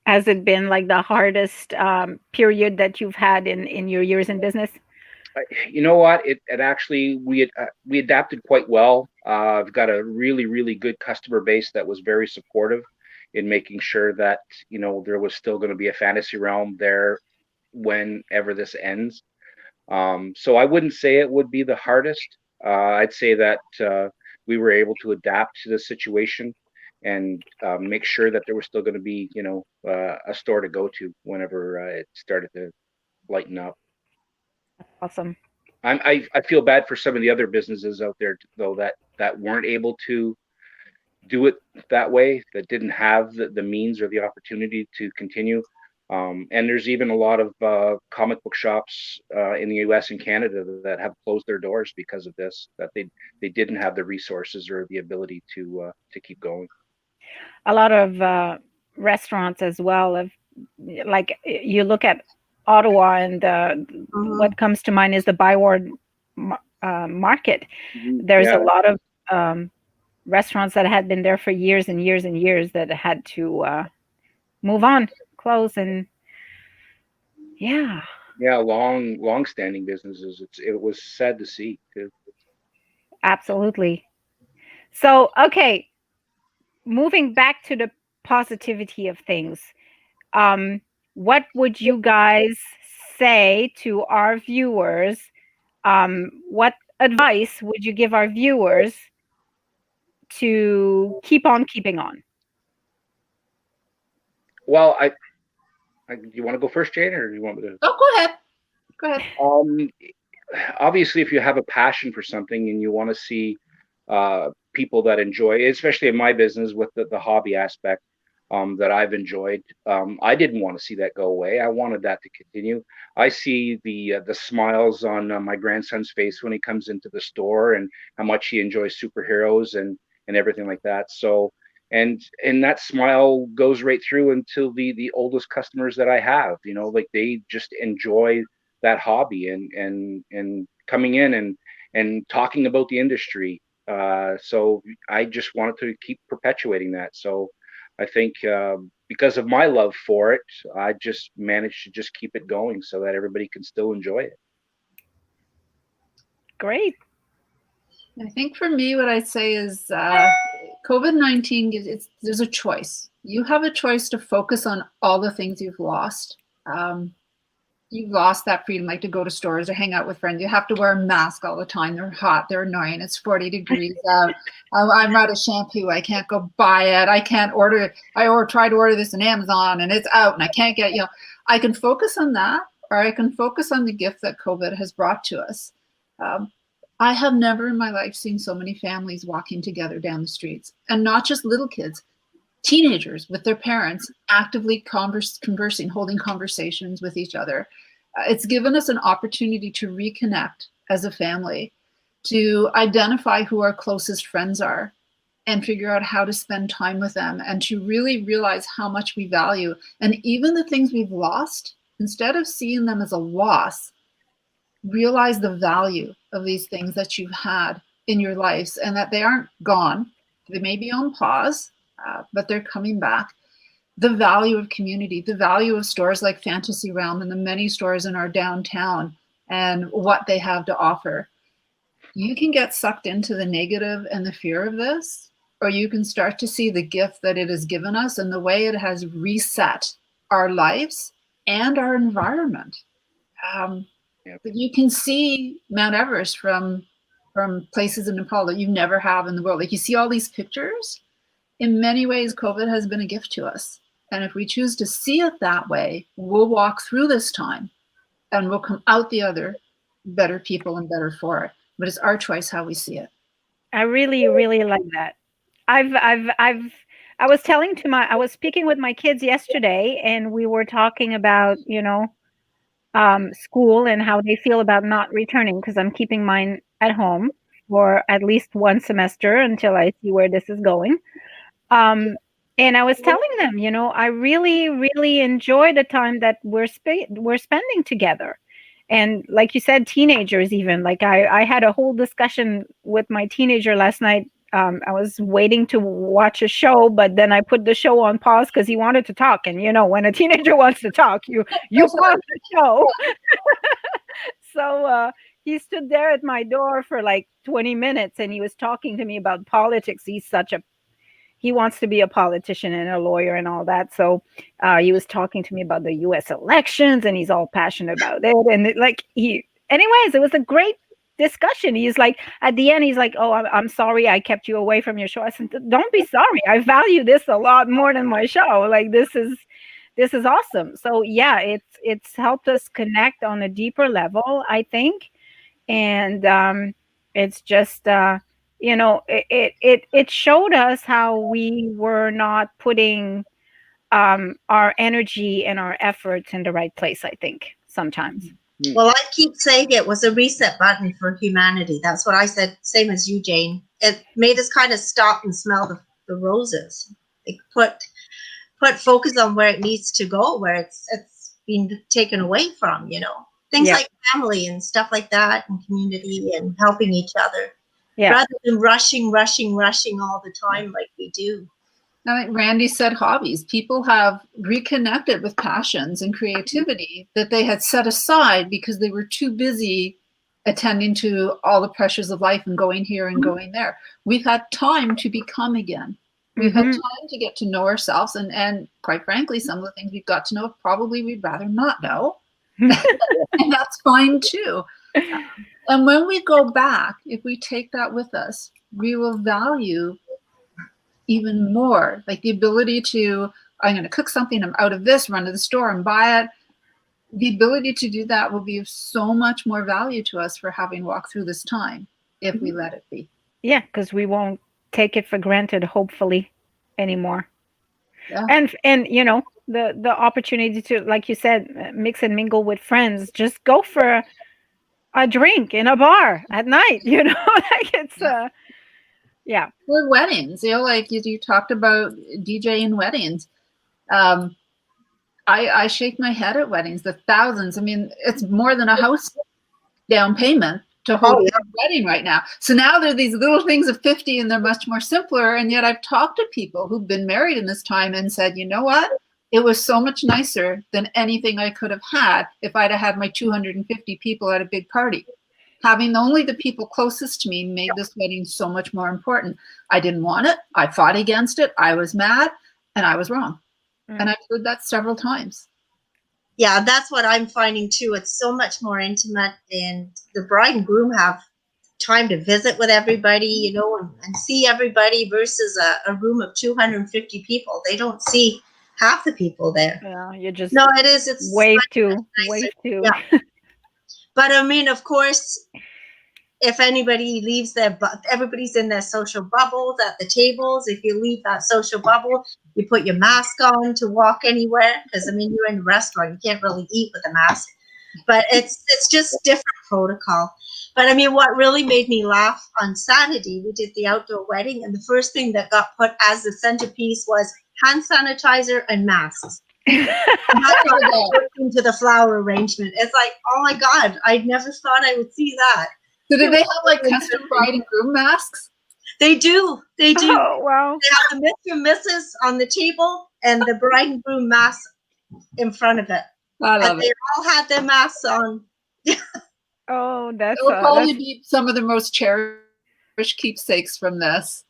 [SPEAKER 1] Has it been like the hardest period that you've had in your years in business?
[SPEAKER 4] You know what? It actually we adapted quite well. I've got a really, really good customer base that was very supportive in making sure that there was still going to be a fantasy realm there whenever this ends. So I wouldn't say it would be the hardest. I'd say that we were able to adapt to the situation and make sure that there was still going to be a store to go to whenever it started to lighten up.
[SPEAKER 1] Awesome.
[SPEAKER 4] I feel bad for some of the other businesses out there though that weren't able to do it that way, that didn't have the means or the opportunity to continue. And there's even a lot of comic book shops in the U.S. and Canada that have closed their doors because of this, that they didn't have the resources or the ability to keep going.
[SPEAKER 1] A lot of restaurants as well. Like you look at Ottawa, and what comes to mind is the Byward Market. There's a lot of restaurants that had been there for years and years and years that had to move on, close, and yeah,
[SPEAKER 4] long standing businesses. It was sad to see too.
[SPEAKER 1] Absolutely. So okay, moving back to the positivity of things, what would you guys say to our viewers? What advice would you give our viewers to keep on keeping on?
[SPEAKER 4] Well, do you want to go first, Jane, or do you want me to?
[SPEAKER 3] Oh, go ahead.
[SPEAKER 4] Obviously, if you have a passion for something and you want to see people that enjoy it, especially in my business with the hobby aspect, that I've enjoyed. I didn't want to see that go away. I wanted that to continue. I see the smiles on my grandson's face when he comes into the store, and how much he enjoys superheroes and everything like that. So, and that smile goes right through until the oldest customers that I have. You know, like they just enjoy that hobby and coming in and talking about the industry. So I just wanted to keep perpetuating that. So I think because of my love for it, I just managed to just keep it going so that everybody can still enjoy it.
[SPEAKER 1] Great.
[SPEAKER 3] I think for me, what I'd say is COVID-19 gives there's a choice. You have a choice to focus on all the things you've lost. You've lost that freedom, like to go to stores or hang out with friends. You have to wear a mask all the time. They're hot. They're annoying. It's 40 degrees out. I'm out of shampoo. I can't go buy it. I can't order it. Tried to order this on Amazon and it's out and I can't get, I can focus on that, or I can focus on the gift that COVID has brought to us. I have never in my life seen so many families walking together down the streets, and not just little kids, teenagers with their parents actively conversing, holding conversations with each other. It's given us an opportunity to reconnect as a family, to identify who our closest friends are and figure out how to spend time with them, and to really realize how much we value. And even the things we've lost, instead of seeing them as a loss, realize the value of these things that you've had in your lives, and that they aren't gone. They may be on pause, but they're coming back. The value of community, the value of stores like Fantasy Realm and the many stores in our downtown and what they have to offer. You can get sucked into the negative and the fear of this, or you can start to see the gift that it has given us and the way it has reset our lives and our environment. You can see Mount Everest from places in Nepal that you never have in the world. Like, you see all these pictures. In many ways, COVID has been a gift to us. And if we choose to see it that way, we'll walk through this time and we'll come out the other better people and better for it. But it's our choice how we see it.
[SPEAKER 1] I really, really like that. I was speaking with my kids yesterday, and we were talking about, school and how they feel about not returning, because I'm keeping mine at home for at least one semester until I see where this is going. And I was telling them, I really, really enjoy the time that we're spending together. And like you said, teenagers even, like I had a whole discussion with my teenager last night. I was waiting to watch a show, but then I put the show on pause because he wanted to talk. And when a teenager wants to talk, you pause the show. So he stood there at my door for like 20 minutes, and he was talking to me about politics. He wants to be a politician and a lawyer and all that. So he was talking to me about the U.S. elections, and he's all passionate about it. And anyways, it was a great discussion. He's like, at the end, he's like, "Oh, I'm sorry I kept you away from your show." I said, "Don't be sorry. I value this a lot more than my show. Like, this is awesome." So yeah, it's helped us connect on a deeper level, I think. And it's just it showed us how we were not putting our energy and our efforts in the right place, I think, sometimes.
[SPEAKER 2] Well, I keep saying it was a reset button for humanity. That's what I said, same as you, Jane. It made us kind of stop and smell the roses. It put focus on where it needs to go, where it's been taken away from, Things like family and stuff like that, and community and helping each other. Yeah. Rather than rushing all the time like we do.
[SPEAKER 3] I think Randy said hobbies. People have reconnected with passions and creativity that they had set aside because they were too busy attending to all the pressures of life and going here and going there. We've had time to become again. We've had time to get to know ourselves. And quite frankly, some of the things we've got to know, probably we'd rather not know. And that's fine too. And when we go back, if we take that with us, we will value even more, like the ability to, I'm going to cook something, I'm out of this, run to the store and buy it. The ability to do that will be of so much more value to us for having walked through this time if we let it be.
[SPEAKER 1] Yeah, because we won't take it for granted, hopefully, anymore.
[SPEAKER 3] Yeah.
[SPEAKER 1] And you know, the opportunity to, like you said, mix and mingle with friends. Just go for a drink in a bar at night, you know. Like it's yeah.
[SPEAKER 3] Or weddings, you know, like you talked about DJing weddings. I shake my head at weddings, the thousands. I mean, it's more than a house down payment to hold a wedding right now. So now there are these little things of 50 and they're much more simpler. And yet I've talked to people who've been married in this time and said, you know what? It was so much nicer than anything I could have had if I'd have had my 250 people at a big party. Having only the people closest to me made this wedding so much more important. I didn't want it. I fought against it. I was mad and I was wrong. And I've heard that several times.
[SPEAKER 2] Yeah, that's what I'm finding too. It's so much more intimate, and the bride and groom have time to visit with everybody, you know, and see everybody versus a room of 250 people. They don't see half the people there.
[SPEAKER 1] Yeah, you just
[SPEAKER 2] No, it is. It's
[SPEAKER 1] wave
[SPEAKER 2] much
[SPEAKER 1] to
[SPEAKER 2] nicer.
[SPEAKER 1] wave to.
[SPEAKER 2] Yeah. But I mean, of course, if anybody leaves everybody's in their social bubbles at the tables. If you leave that social bubble, you put your mask on to walk anywhere. Because I mean, you're in a restaurant, you can't really eat with a mask. But it's just different protocol. But I mean, what really made me laugh on Saturday, we did the outdoor wedding, and the first thing that got put as the centerpiece was hand sanitizer and masks. And that's what got into the flower arrangement. It's like, oh my God, I never thought I would see that.
[SPEAKER 3] So do they have like custom bride and groom masks?
[SPEAKER 2] They do. They do.
[SPEAKER 1] Oh wow.
[SPEAKER 2] They have the Mr. and Mrs. on the table and the bride and groom mask in front of it.
[SPEAKER 3] I love
[SPEAKER 2] and they all had their masks on.
[SPEAKER 1] Oh, that's
[SPEAKER 3] it will probably be some of the most cherished keepsakes from this.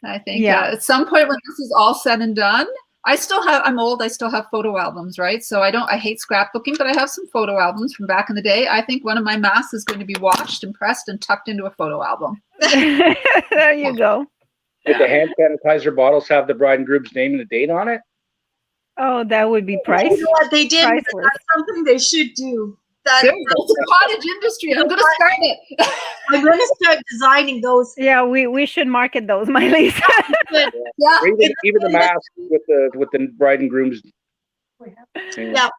[SPEAKER 3] I think at some point when this is all said and done, I'm old, I still have photo albums, right? So I hate scrapbooking, but I have some photo albums from back in the day. I think one of my masks is going to be washed and pressed and tucked into a photo album.
[SPEAKER 1] There you go.
[SPEAKER 4] Did the hand sanitizer bottles have the bride and groom's name and the date on it?
[SPEAKER 1] Oh, that would be priceless.
[SPEAKER 2] You know what they did?
[SPEAKER 1] Priceless.
[SPEAKER 2] That's something they should do.
[SPEAKER 3] It's a cottage industry. I'm going to start it.
[SPEAKER 2] I'm going to start designing those.
[SPEAKER 1] Yeah, we should market those, Miley.
[SPEAKER 3] Yeah.
[SPEAKER 4] Or even the mask with the bride and groom's.
[SPEAKER 2] Yeah.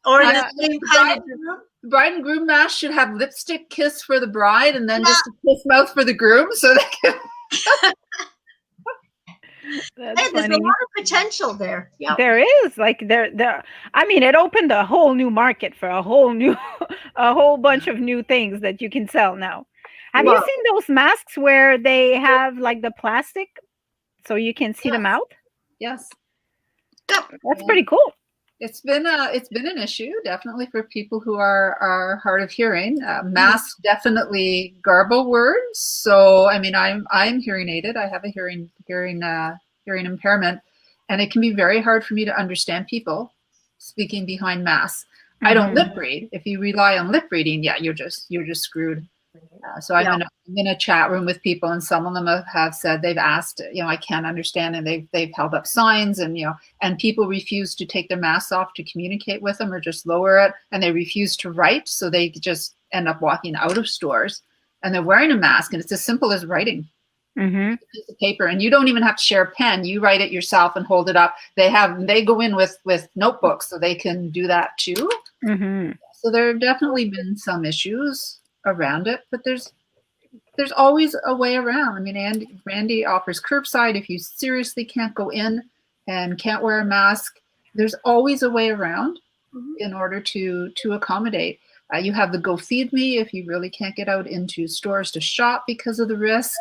[SPEAKER 2] Or in the same kind of
[SPEAKER 3] the bride and groom mask should have lipstick kiss for the bride and then just a kiss mouth for the groom, so they can.
[SPEAKER 1] That's
[SPEAKER 2] Hey, there's
[SPEAKER 1] funny.
[SPEAKER 2] a lot of potential there. Yeah.
[SPEAKER 1] There is like there. I mean, it opened a whole new market for a whole bunch of new things that you can sell now. Have you seen those masks where they have like the plastic so you can see them out?
[SPEAKER 3] Yes.
[SPEAKER 1] That's pretty cool.
[SPEAKER 3] It's been an issue definitely for people who are hard of hearing. Masks definitely garble words. So I mean, I'm hearing aided. I have a hearing impairment, and it can be very hard for me to understand people speaking behind masks. I don't lip read. If you rely on lip reading, you're just screwed. So I'm in a chat room with people, and some of them have said they've asked, I can't understand, and they've held up signs, and and people refuse to take their masks off to communicate with them or just lower it, and they refuse to write, so they just end up walking out of stores, and they're wearing a mask, and it's as simple as writing. A piece of paper, and you don't even have to share a pen. You write it yourself and hold it up. They go in with notebooks, so they can do that too. So there have definitely been some issues around it, but there's always a way around. I mean, Randy offers curbside if you seriously can't go in and can't wear a mask. There's always a way around in order to accommodate. You have the Go Feed Me if you really can't get out into stores to shop because of the risk.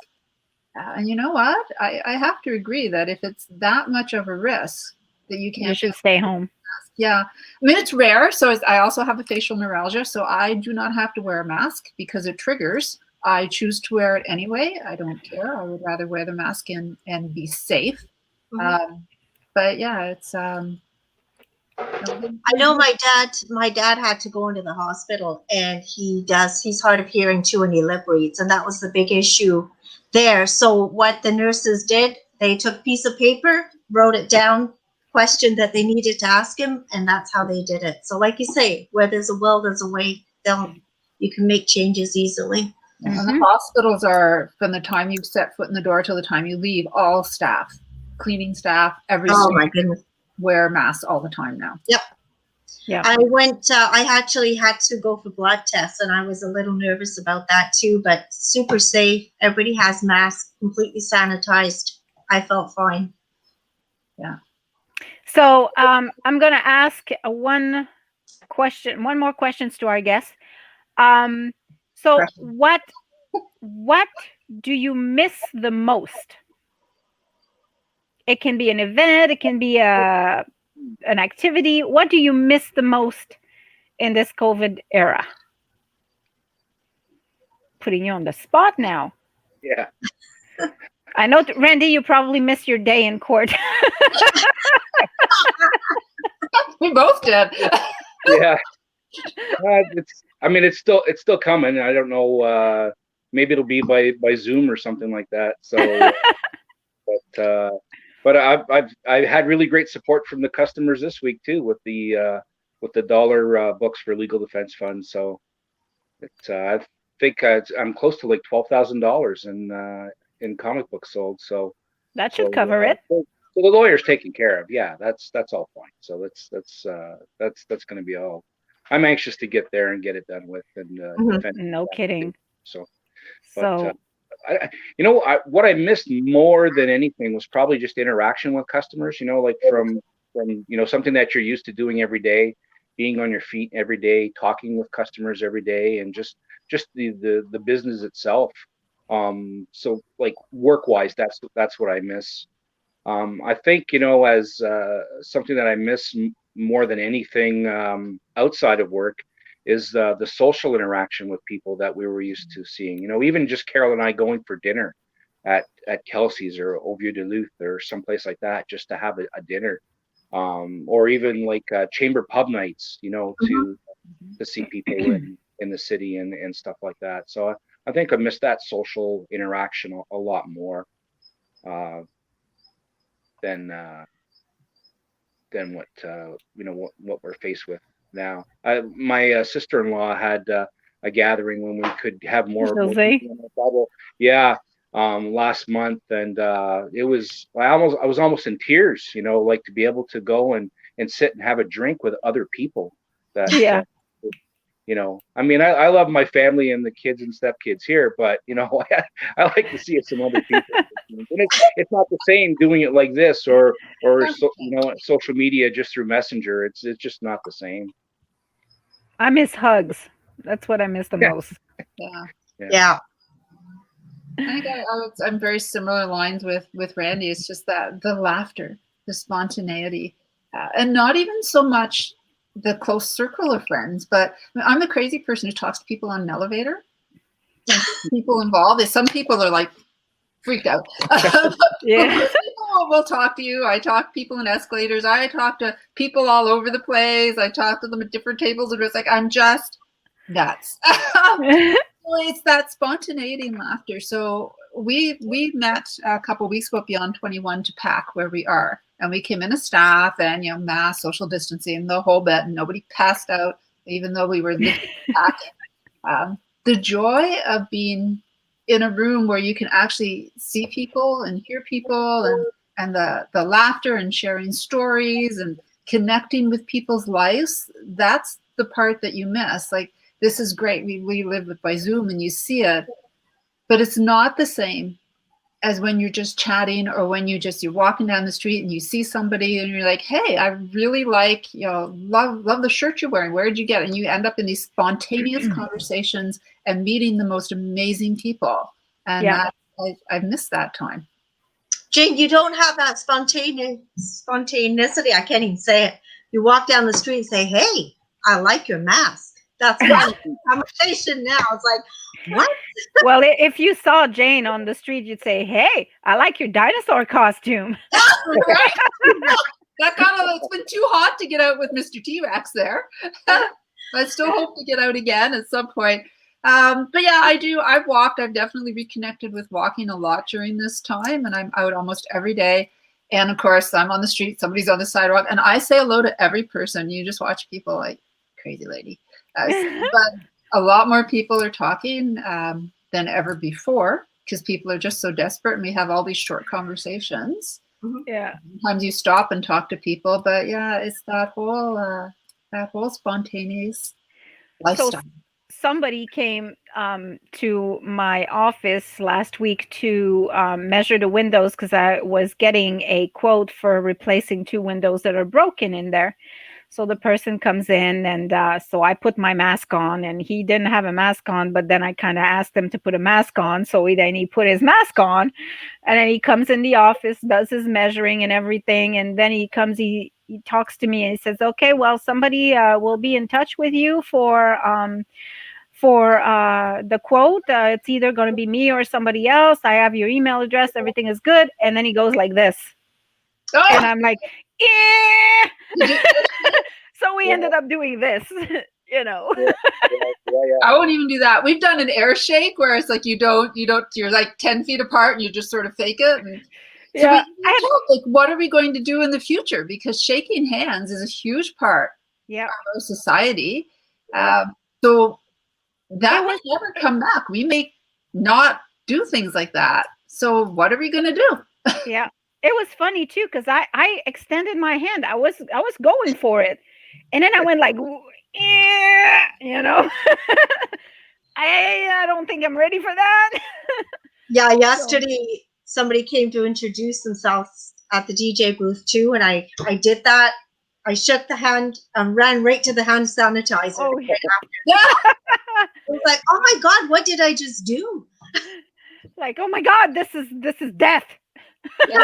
[SPEAKER 3] And you know what? I have to agree that if it's that much of a risk that you can't,
[SPEAKER 1] you should stay home.
[SPEAKER 3] Yeah. I mean, it's rare. So I also have a facial neuralgia, so I do not have to wear a mask because it triggers. I choose to wear it anyway. I don't care. I would rather wear the mask and be safe. But yeah, it's.
[SPEAKER 2] I know my dad had to go into the hospital, and he's hard of hearing too, and he lip reads, and that was the big issue there. So what the nurses did, they took a piece of paper, wrote it down, question that they needed to ask him, and that's how they did it. So like you say, where there's a will, there's a way. You can make changes easily.
[SPEAKER 3] And the hospitals are, from the time you set foot in the door till the time you leave, all staff, cleaning staff, every
[SPEAKER 2] Oh my goodness.
[SPEAKER 3] wear masks all the time now.
[SPEAKER 2] Yep.
[SPEAKER 1] Yeah.
[SPEAKER 2] I actually had to go for blood tests, and I was a little nervous about that too, but super safe. Everybody has masks, completely sanitized. I felt fine.
[SPEAKER 3] Yeah.
[SPEAKER 1] So I'm going to ask one more questions to our guests. So
[SPEAKER 3] Question.
[SPEAKER 1] what do you miss the most? It can be an event, it can be an activity. What do you miss the most in this COVID era? Putting you on the spot now.
[SPEAKER 4] Yeah.
[SPEAKER 1] I know, Randy, you probably missed your day in court.
[SPEAKER 3] We both did.
[SPEAKER 4] Yeah. It's still coming. I don't know. Maybe it'll be by Zoom or something like that. So, but I've had really great support from the customers this week too, with the dollar books for legal defense funds. So, I think I'm close to like $12,000 in comic books sold. So
[SPEAKER 1] that should cover it.
[SPEAKER 4] So the lawyer's taken care of. Yeah, that's all fine. So that's going to be all. I'm anxious to get there and get it done with. And
[SPEAKER 1] no kidding.
[SPEAKER 4] So. What I missed more than anything was probably just interaction with customers. Like from something that you're used to doing every day, being on your feet every day, talking with customers every day, and just the business itself. So like work-wise, that's what I miss. I think as something that I miss more than anything outside of work is the social interaction with people that we were used to seeing. Even just Carol and I going for dinner at Kelsey's or Au Vieux Duluth or someplace like that, just to have a dinner, or even like chamber pub nights, to see people in the city and stuff like that. So I think I missed that social interaction a lot more than what what we're faced with now. My sister-in-law had a gathering when we could have more people in the bubble. Yeah, last month, and it was I was almost in tears. Like to be able to go and sit and have a drink with other people. I love my family and the kids and stepkids here, but I like to see some other people. And it's not the same doing it like this or social media just through Messenger. It's just not the same.
[SPEAKER 1] I miss hugs. That's what I miss the most.
[SPEAKER 2] Yeah.
[SPEAKER 3] I think I'm very similar lines with Randy. It's just that the laughter, the spontaneity, and not even so much the close circle of friends, but I'm the crazy person who talks to people on an elevator. People involved. Some people are like freaked out.
[SPEAKER 1] Yeah.
[SPEAKER 3] People will talk to you. I talk to people in escalators. I talk to people all over the place. I talk to them at different tables. And it's like, I'm just nuts. It's that spontaneity and laughter. So we met a couple of weeks ago at Beyond 21 to pack where we are. And we came in as staff and, mass social distancing, the whole bit, and nobody passed out, even though we were packing. The joy of being in a room where you can actually see people and hear people and the laughter and sharing stories and connecting with people's lives, that's the part that you miss. Like, this is great. We live by Zoom and you see it, but it's not the same as when you're just chatting or when you're walking down the street and you see somebody and you're like, hey, I really like, love the shirt you're wearing. Where did you get it? And you end up in these spontaneous conversations and meeting the most amazing people. And I've missed that time.
[SPEAKER 2] Jane, you don't have that spontaneity. I can't even say it. You walk down the street and say, hey, I like your mask. That's one conversation now. It's like, what?
[SPEAKER 1] Well, if you saw Jane on the street, you'd say, hey, I like your dinosaur costume.
[SPEAKER 3] Right? It's been too hot to get out with Mr. T-Rex there. I still hope to get out again at some point. But yeah, I've walked. I've definitely reconnected with walking a lot during this time, and I'm out almost every day. And of course, I'm on the street, somebody's on the sidewalk, and I say hello to every person. You just watch people like, crazy lady. But a lot more people are talking than ever before because people are just so desperate, and we have all these short conversations.
[SPEAKER 1] Yeah.
[SPEAKER 3] Sometimes you stop and talk to people, but yeah, it's that whole spontaneous lifestyle.
[SPEAKER 1] So somebody came to my office last week to measure the windows because I was getting a quote for replacing 2 windows that are broken in there. So the person comes in, and so I put my mask on, and he didn't have a mask on, but then I kind of asked him to put a mask on. So then he put his mask on, and then he comes in the office, does his measuring and everything. And then he comes, he talks to me and he says, okay, well, somebody will be in touch with you for the quote. It's either going to be me or somebody else. I have your email address. Everything is good. And then he goes like this.
[SPEAKER 3] Oh!
[SPEAKER 1] And I'm like, yeah. So we ended up doing this, you know.
[SPEAKER 4] Yeah.
[SPEAKER 3] I won't even do that. We've done an air shake where it's like you don't, you're like 10 feet apart and you just sort of fake it. And so
[SPEAKER 1] Yeah,
[SPEAKER 3] we talk, like, what are we going to do in the future? Because shaking hands is a huge part
[SPEAKER 1] yeah.
[SPEAKER 3] of our society. So that will never come back. We may not do things like that. So what are we going to do?
[SPEAKER 1] Yeah. It was funny too, because I extended my hand. I was going for it. And then I went like, yeah, you know. I don't think I'm ready for that.
[SPEAKER 2] Yeah, yesterday somebody came to introduce themselves at the DJ booth too, and I did that. I shook the hand and ran right to the hand sanitizer.
[SPEAKER 1] Oh, yeah.
[SPEAKER 2] I was like, oh my God, what did I just do?
[SPEAKER 1] Like, oh my God, this is death.
[SPEAKER 3] Yeah.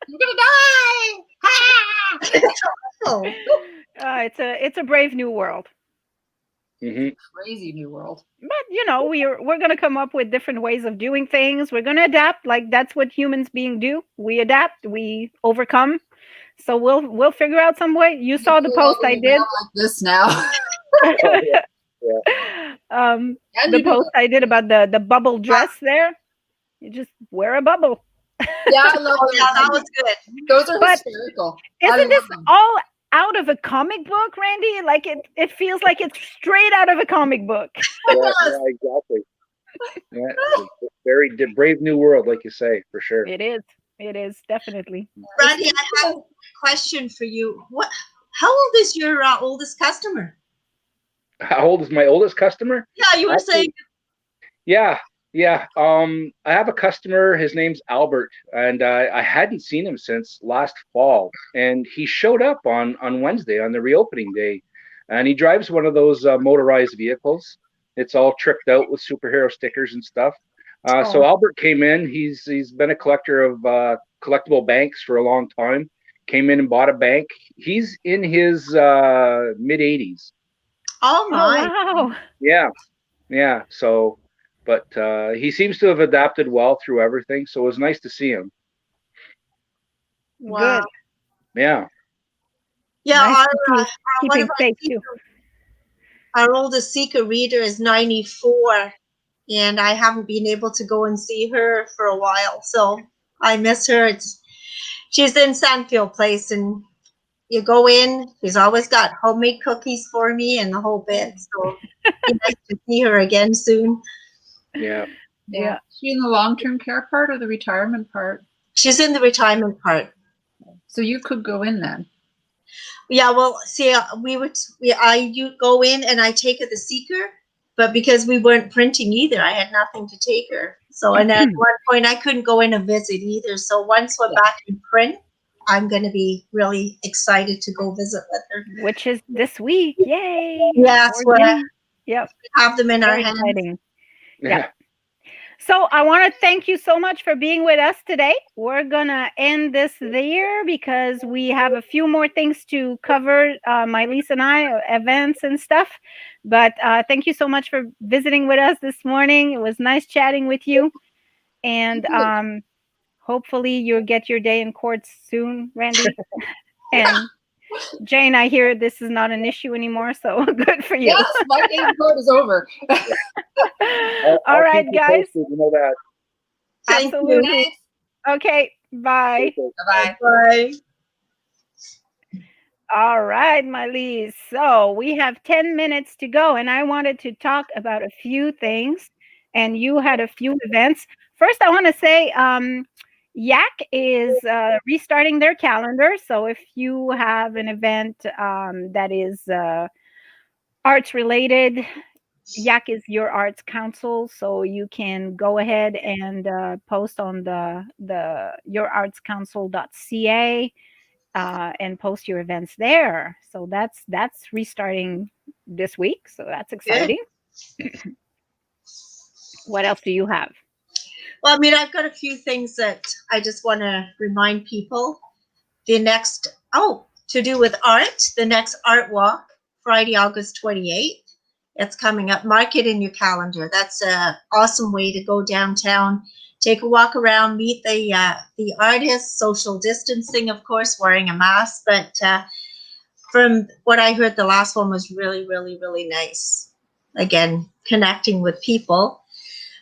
[SPEAKER 3] You're gonna die.
[SPEAKER 2] Oh.
[SPEAKER 1] It's a brave new world.
[SPEAKER 3] Crazy new world.
[SPEAKER 1] But you know, we're going to come up with different ways of doing things. We're going to adapt. Like, that's what humans being do. We adapt. We overcome. So we'll figure out some way. You saw the post I did.
[SPEAKER 3] Like this now.
[SPEAKER 1] The post I did about the bubble dress there. You just wear a bubble.
[SPEAKER 3] Yeah, I love
[SPEAKER 2] that was good.
[SPEAKER 3] Those are hysterical.
[SPEAKER 1] Isn't this all out of a comic book, Randy? Like it feels like it's straight out of a comic book.
[SPEAKER 4] Yeah, exactly. Yeah, very brave new world, like you say, for sure.
[SPEAKER 1] It is definitely.
[SPEAKER 2] Randy, I have a question for you. How old is your oldest customer?
[SPEAKER 4] How old is my oldest customer?
[SPEAKER 2] Yeah, you were saying.
[SPEAKER 4] Yeah. I have a customer. His name's Albert, and I hadn't seen him since last fall. And he showed up on Wednesday on the reopening day, and he drives one of those motorized vehicles. It's all tricked out with superhero stickers and stuff. So Albert came in. He's been a collector of collectible banks for a long time. Came in and bought a bank. He's in his mid 80s.
[SPEAKER 2] Oh my!
[SPEAKER 1] Oh, wow.
[SPEAKER 4] Yeah. So. But he seems to have adapted well through everything, so it was nice to see him.
[SPEAKER 2] Wow.
[SPEAKER 1] Good.
[SPEAKER 4] Yeah.
[SPEAKER 1] Nice
[SPEAKER 2] Our,
[SPEAKER 1] to keep
[SPEAKER 2] one
[SPEAKER 1] it
[SPEAKER 2] of our
[SPEAKER 1] safe too.
[SPEAKER 2] Our oldest Seeker reader is 94, and I haven't been able to go and see her for a while, so I miss her. She's in Sandfield Place, and you go in, she's always got homemade cookies for me and the whole bit, so it's nice to see her again soon.
[SPEAKER 4] Yeah.
[SPEAKER 1] Yeah.
[SPEAKER 3] Is she in the long-term care part or the retirement part?
[SPEAKER 2] She's in the retirement part.
[SPEAKER 3] So you could go in then.
[SPEAKER 2] Yeah, well, see, you go in and I take her the Seeker, but because we weren't printing either, I had nothing to take her. So, and at one point I couldn't go in and visit either. So once we're back in print, I'm going to be really excited to go visit with her.
[SPEAKER 1] Which is this week. Yay.
[SPEAKER 2] Yes,
[SPEAKER 1] Yep.
[SPEAKER 2] have them in our
[SPEAKER 1] Very
[SPEAKER 2] hands.
[SPEAKER 1] exciting. Yeah. So I want to thank you so much for being with us today. We're going to end this there because we have a few more things to cover, my Lisa and I, events and stuff. But thank you so much for visiting with us this morning. It was nice chatting with you. And hopefully you'll get your day in court soon, Randy. And Jane, I hear this is not an issue anymore, so good for you.
[SPEAKER 3] Yes, my day in court is over.
[SPEAKER 1] All right, guys.
[SPEAKER 4] You know that.
[SPEAKER 1] Absolutely. Okay, bye.
[SPEAKER 3] Bye-bye.
[SPEAKER 2] Bye.
[SPEAKER 1] All right, my Lise. So we have 10 minutes to go, and I wanted to talk about a few things, and you had a few events. First, I want to say, Yak is restarting their calendar. So if you have an event that is arts related, Yak is your arts council, so you can go ahead and post on the yourartscouncil.ca and post your events there. So that's restarting this week. So that's
[SPEAKER 2] Good.
[SPEAKER 1] exciting. What else do you have?
[SPEAKER 2] Well, I mean, I've got a few things that I just want to remind people. The next, to do with art, the next art walk, Friday, August 28th. It's coming up. Mark it in your calendar. That's an awesome way to go downtown, take a walk around, meet the artists, social distancing, of course, wearing a mask. But from what I heard, the last one was really, really, really nice. Again, connecting with people.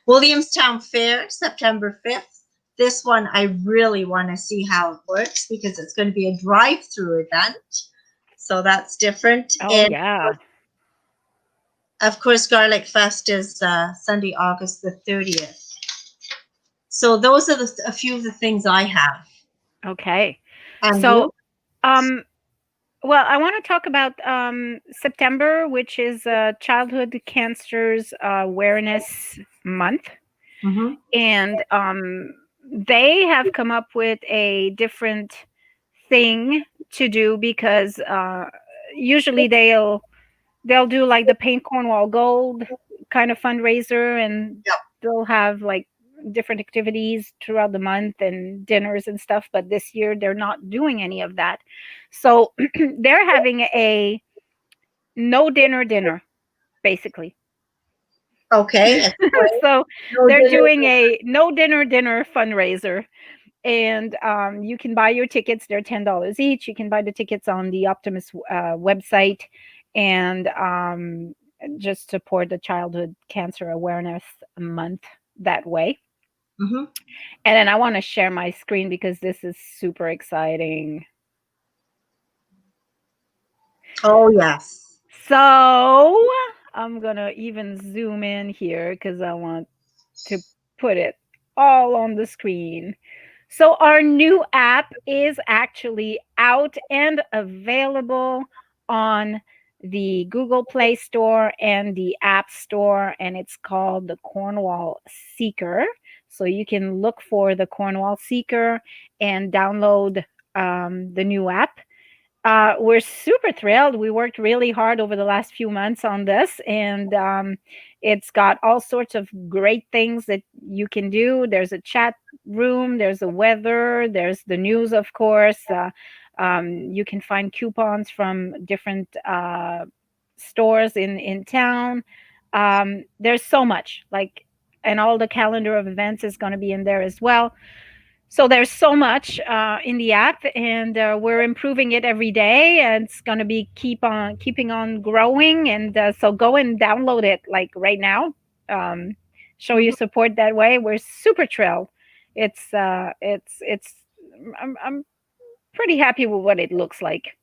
[SPEAKER 2] Williamstown Fair, September 5th. This one, I really want to see how it works because it's going to be a drive-through event. So that's different.
[SPEAKER 1] Oh,
[SPEAKER 2] and
[SPEAKER 1] yeah.
[SPEAKER 2] Of course, Garlic Fest is Sunday, August the 30th. So those are a few of the things I have.
[SPEAKER 1] Okay.
[SPEAKER 2] And
[SPEAKER 1] So, well, I want to talk about September, which is Childhood Cancers Awareness Month.
[SPEAKER 2] Mhm.
[SPEAKER 1] And they have come up with a different thing to do because usually they'll do like the Paint Cornwall Gold kind of fundraiser, and
[SPEAKER 2] Yep.
[SPEAKER 1] they'll have like different activities throughout the month and dinners and stuff. But this year they're not doing any of that. So they're having a no dinner, basically.
[SPEAKER 2] Okay.
[SPEAKER 1] So
[SPEAKER 2] No
[SPEAKER 1] they're
[SPEAKER 2] dinner.
[SPEAKER 1] doing a no dinner fundraiser. And you can buy your tickets. They're $10 each. You can buy the tickets on the Optimus website, and just support the Childhood Cancer Awareness Month that way.
[SPEAKER 2] Mhm.
[SPEAKER 1] And then I want to share my screen because this is super exciting.
[SPEAKER 2] Oh, yes.
[SPEAKER 1] So I'm going to even zoom in here because I want to put it all on the screen. So our new app is actually out and available on the Google Play Store and the App Store, and it's called the Cornwall Seeker. So you can look for the Cornwall Seeker and download the new app. We're super thrilled. We worked really hard over the last few months on this, and it's got all sorts of great things that you can do. There's a chat room, there's the weather, there's the news, of course. You can find coupons from different stores in town. There's so much, like, and all the calendar of events is going to be in there as well. So there's so much in the app, and we're improving it every day, and it's going to be keeping on growing. And so go and download it like right now. Show your support that way. We're super thrilled. It's I'm pretty happy with what it looks like.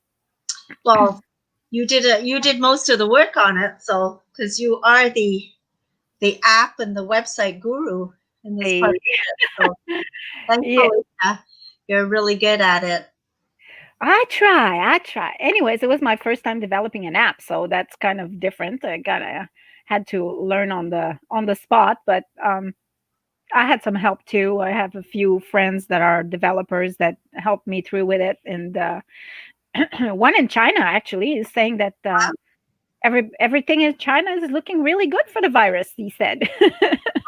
[SPEAKER 2] Well, you did most of the work on it, so because you are the app and the website guru in this part. So thankfully, you're really good at it.
[SPEAKER 1] I try. Anyways, it was my first time developing an app, so that's kind of different. I had to learn on the spot, but I had some help too. I have a few friends that are developers that helped me through with it, and one in China actually is saying that everything in China is looking really good for the virus. He said.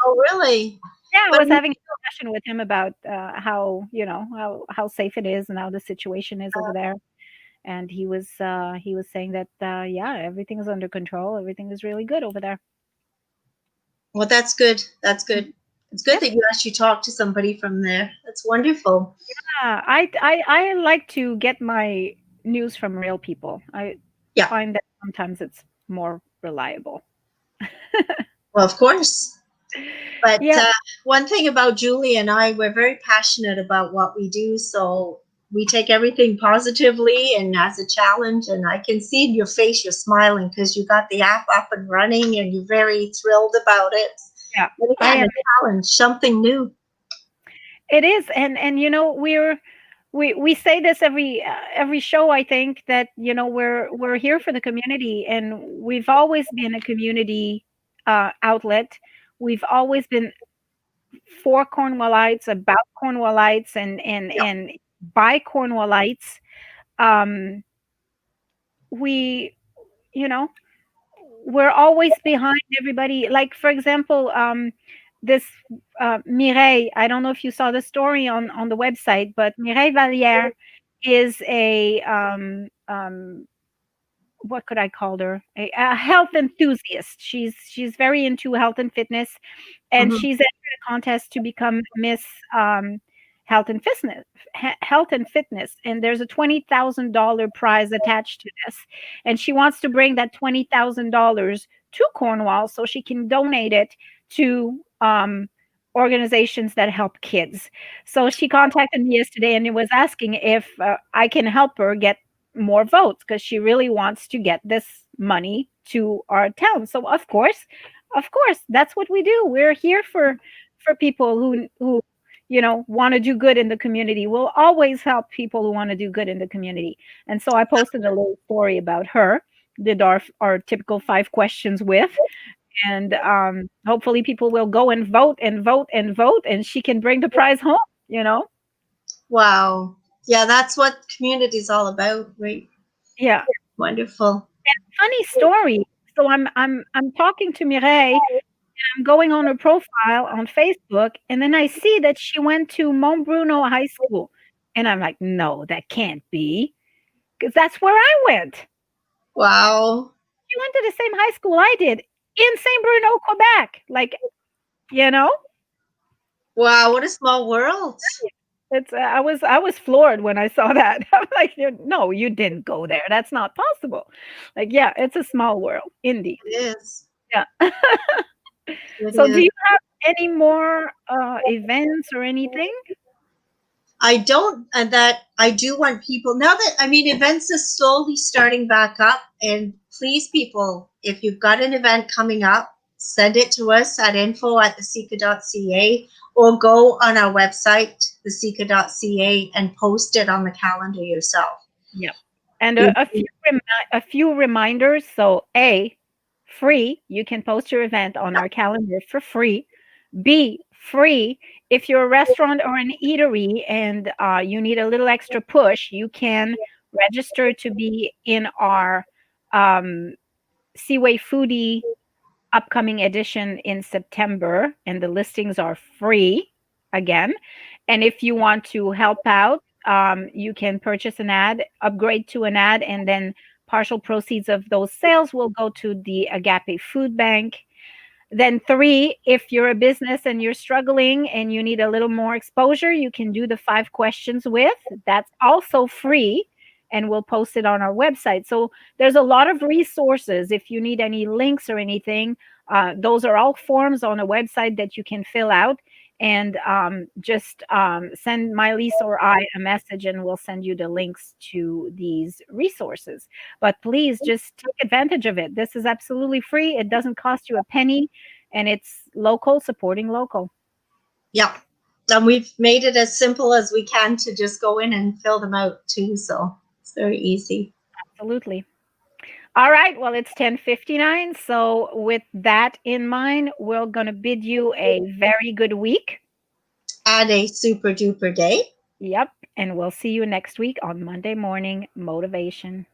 [SPEAKER 2] Oh, really?
[SPEAKER 1] Yeah, I was having a discussion with him about how how safe it is and how the situation is over there, and he was saying that yeah, everything is under control. Everything is really good over there.
[SPEAKER 2] Well, that's good. That's good. It's good that you actually talked to somebody from there. That's wonderful.
[SPEAKER 1] Yeah, I like to get my news from real people. I find that sometimes it's more reliable.
[SPEAKER 2] Well, of course. But one thing about Julie and I, we're very passionate about what we do. So we take everything positively and as a challenge. And I can see in your face, you're smiling because you got the app up and running and you're very thrilled about it.
[SPEAKER 1] Yeah.
[SPEAKER 2] But again, a challenge, something new.
[SPEAKER 1] It is, and we say this every show. I think that we're here for the community, and we've always been a community outlet. We've always been for Cornwallites, about Cornwallites, and by Cornwallites. Um, we you know we're always behind everybody. Like, for example, this Mireille, I don't know if you saw the story on the website, but Mireille Valliere is a what could I call her? A health enthusiast. She's very into health and fitness, and
[SPEAKER 2] Mhm.
[SPEAKER 1] she's entered a contest to become Miss Health and Fitness. Health and Fitness, and there's a $20,000 prize attached to this, and she wants to bring that $20,000 to Cornwall so she can donate it to organizations that help kids. So she contacted me yesterday and was asking if I can help her get more votes because she really wants to get this money to our town. So of course, that's what we do. We're here for people who want to do good in the community. We'll always help people who want to do good in the community. And so I posted a little story about her, did our typical 5 questions with, and hopefully people will go and vote and vote and vote, and she can bring the prize home.
[SPEAKER 2] Wow. Yeah, that's what community is all about, right?
[SPEAKER 1] Yeah.
[SPEAKER 2] Wonderful.
[SPEAKER 1] Funny story. So I'm talking to Mireille. I'm going on her profile on Facebook, and then I see that she went to Mont Bruno High School, and I'm like, no, that can't be, because that's where I went.
[SPEAKER 2] Wow.
[SPEAKER 1] She went to the same high school I did in Saint Bruno, Quebec. Like, you know,
[SPEAKER 2] Wow, what a small world.
[SPEAKER 1] it's I was floored when I saw that. I'm like, no, you didn't go there. That's not possible. Like, yeah, it's a small world, indeed.
[SPEAKER 2] It is.
[SPEAKER 1] Yeah.
[SPEAKER 2] It
[SPEAKER 1] So, do
[SPEAKER 2] is.
[SPEAKER 1] you have any more events or anything?
[SPEAKER 2] I don't, and that I do want people now that events is slowly starting back up. And please, people, if you've got an event coming up, send it to us at info@thesika.ca or go on our website, thesika.ca, and post it on the calendar yourself.
[SPEAKER 1] Yeah. And a few reminders. So, A, free. You can post your event on our calendar for free. B, free. If you're a restaurant or an eatery and you need a little extra push, you can register to be in our Seaway Foodie upcoming edition in September, and the listings are free again. And if you want to help out, you can purchase an ad, upgrade to an ad, and then partial proceeds of those sales will go to the Agape Food Bank. Then 3, if you're a business and you're struggling and you need a little more exposure, you can do the 5 questions with. That's also free, and we'll post it on our website. So there's a lot of resources. If you need any links or anything, those are all forms on a website that you can fill out, and just send Miley or I a message, and we'll send you the links to these resources. But please just take advantage of it. This is absolutely free. It doesn't cost you a penny, and it's local, supporting local.
[SPEAKER 2] Yeah. And we've made it as simple as we can to just go in and fill them out too. So it's very easy.
[SPEAKER 1] Absolutely. All right. Well, it's 10:59. So with that in mind, we're going to bid you a very good week.
[SPEAKER 2] And a super duper day.
[SPEAKER 1] Yep. And we'll see you next week on Monday Morning Motivation.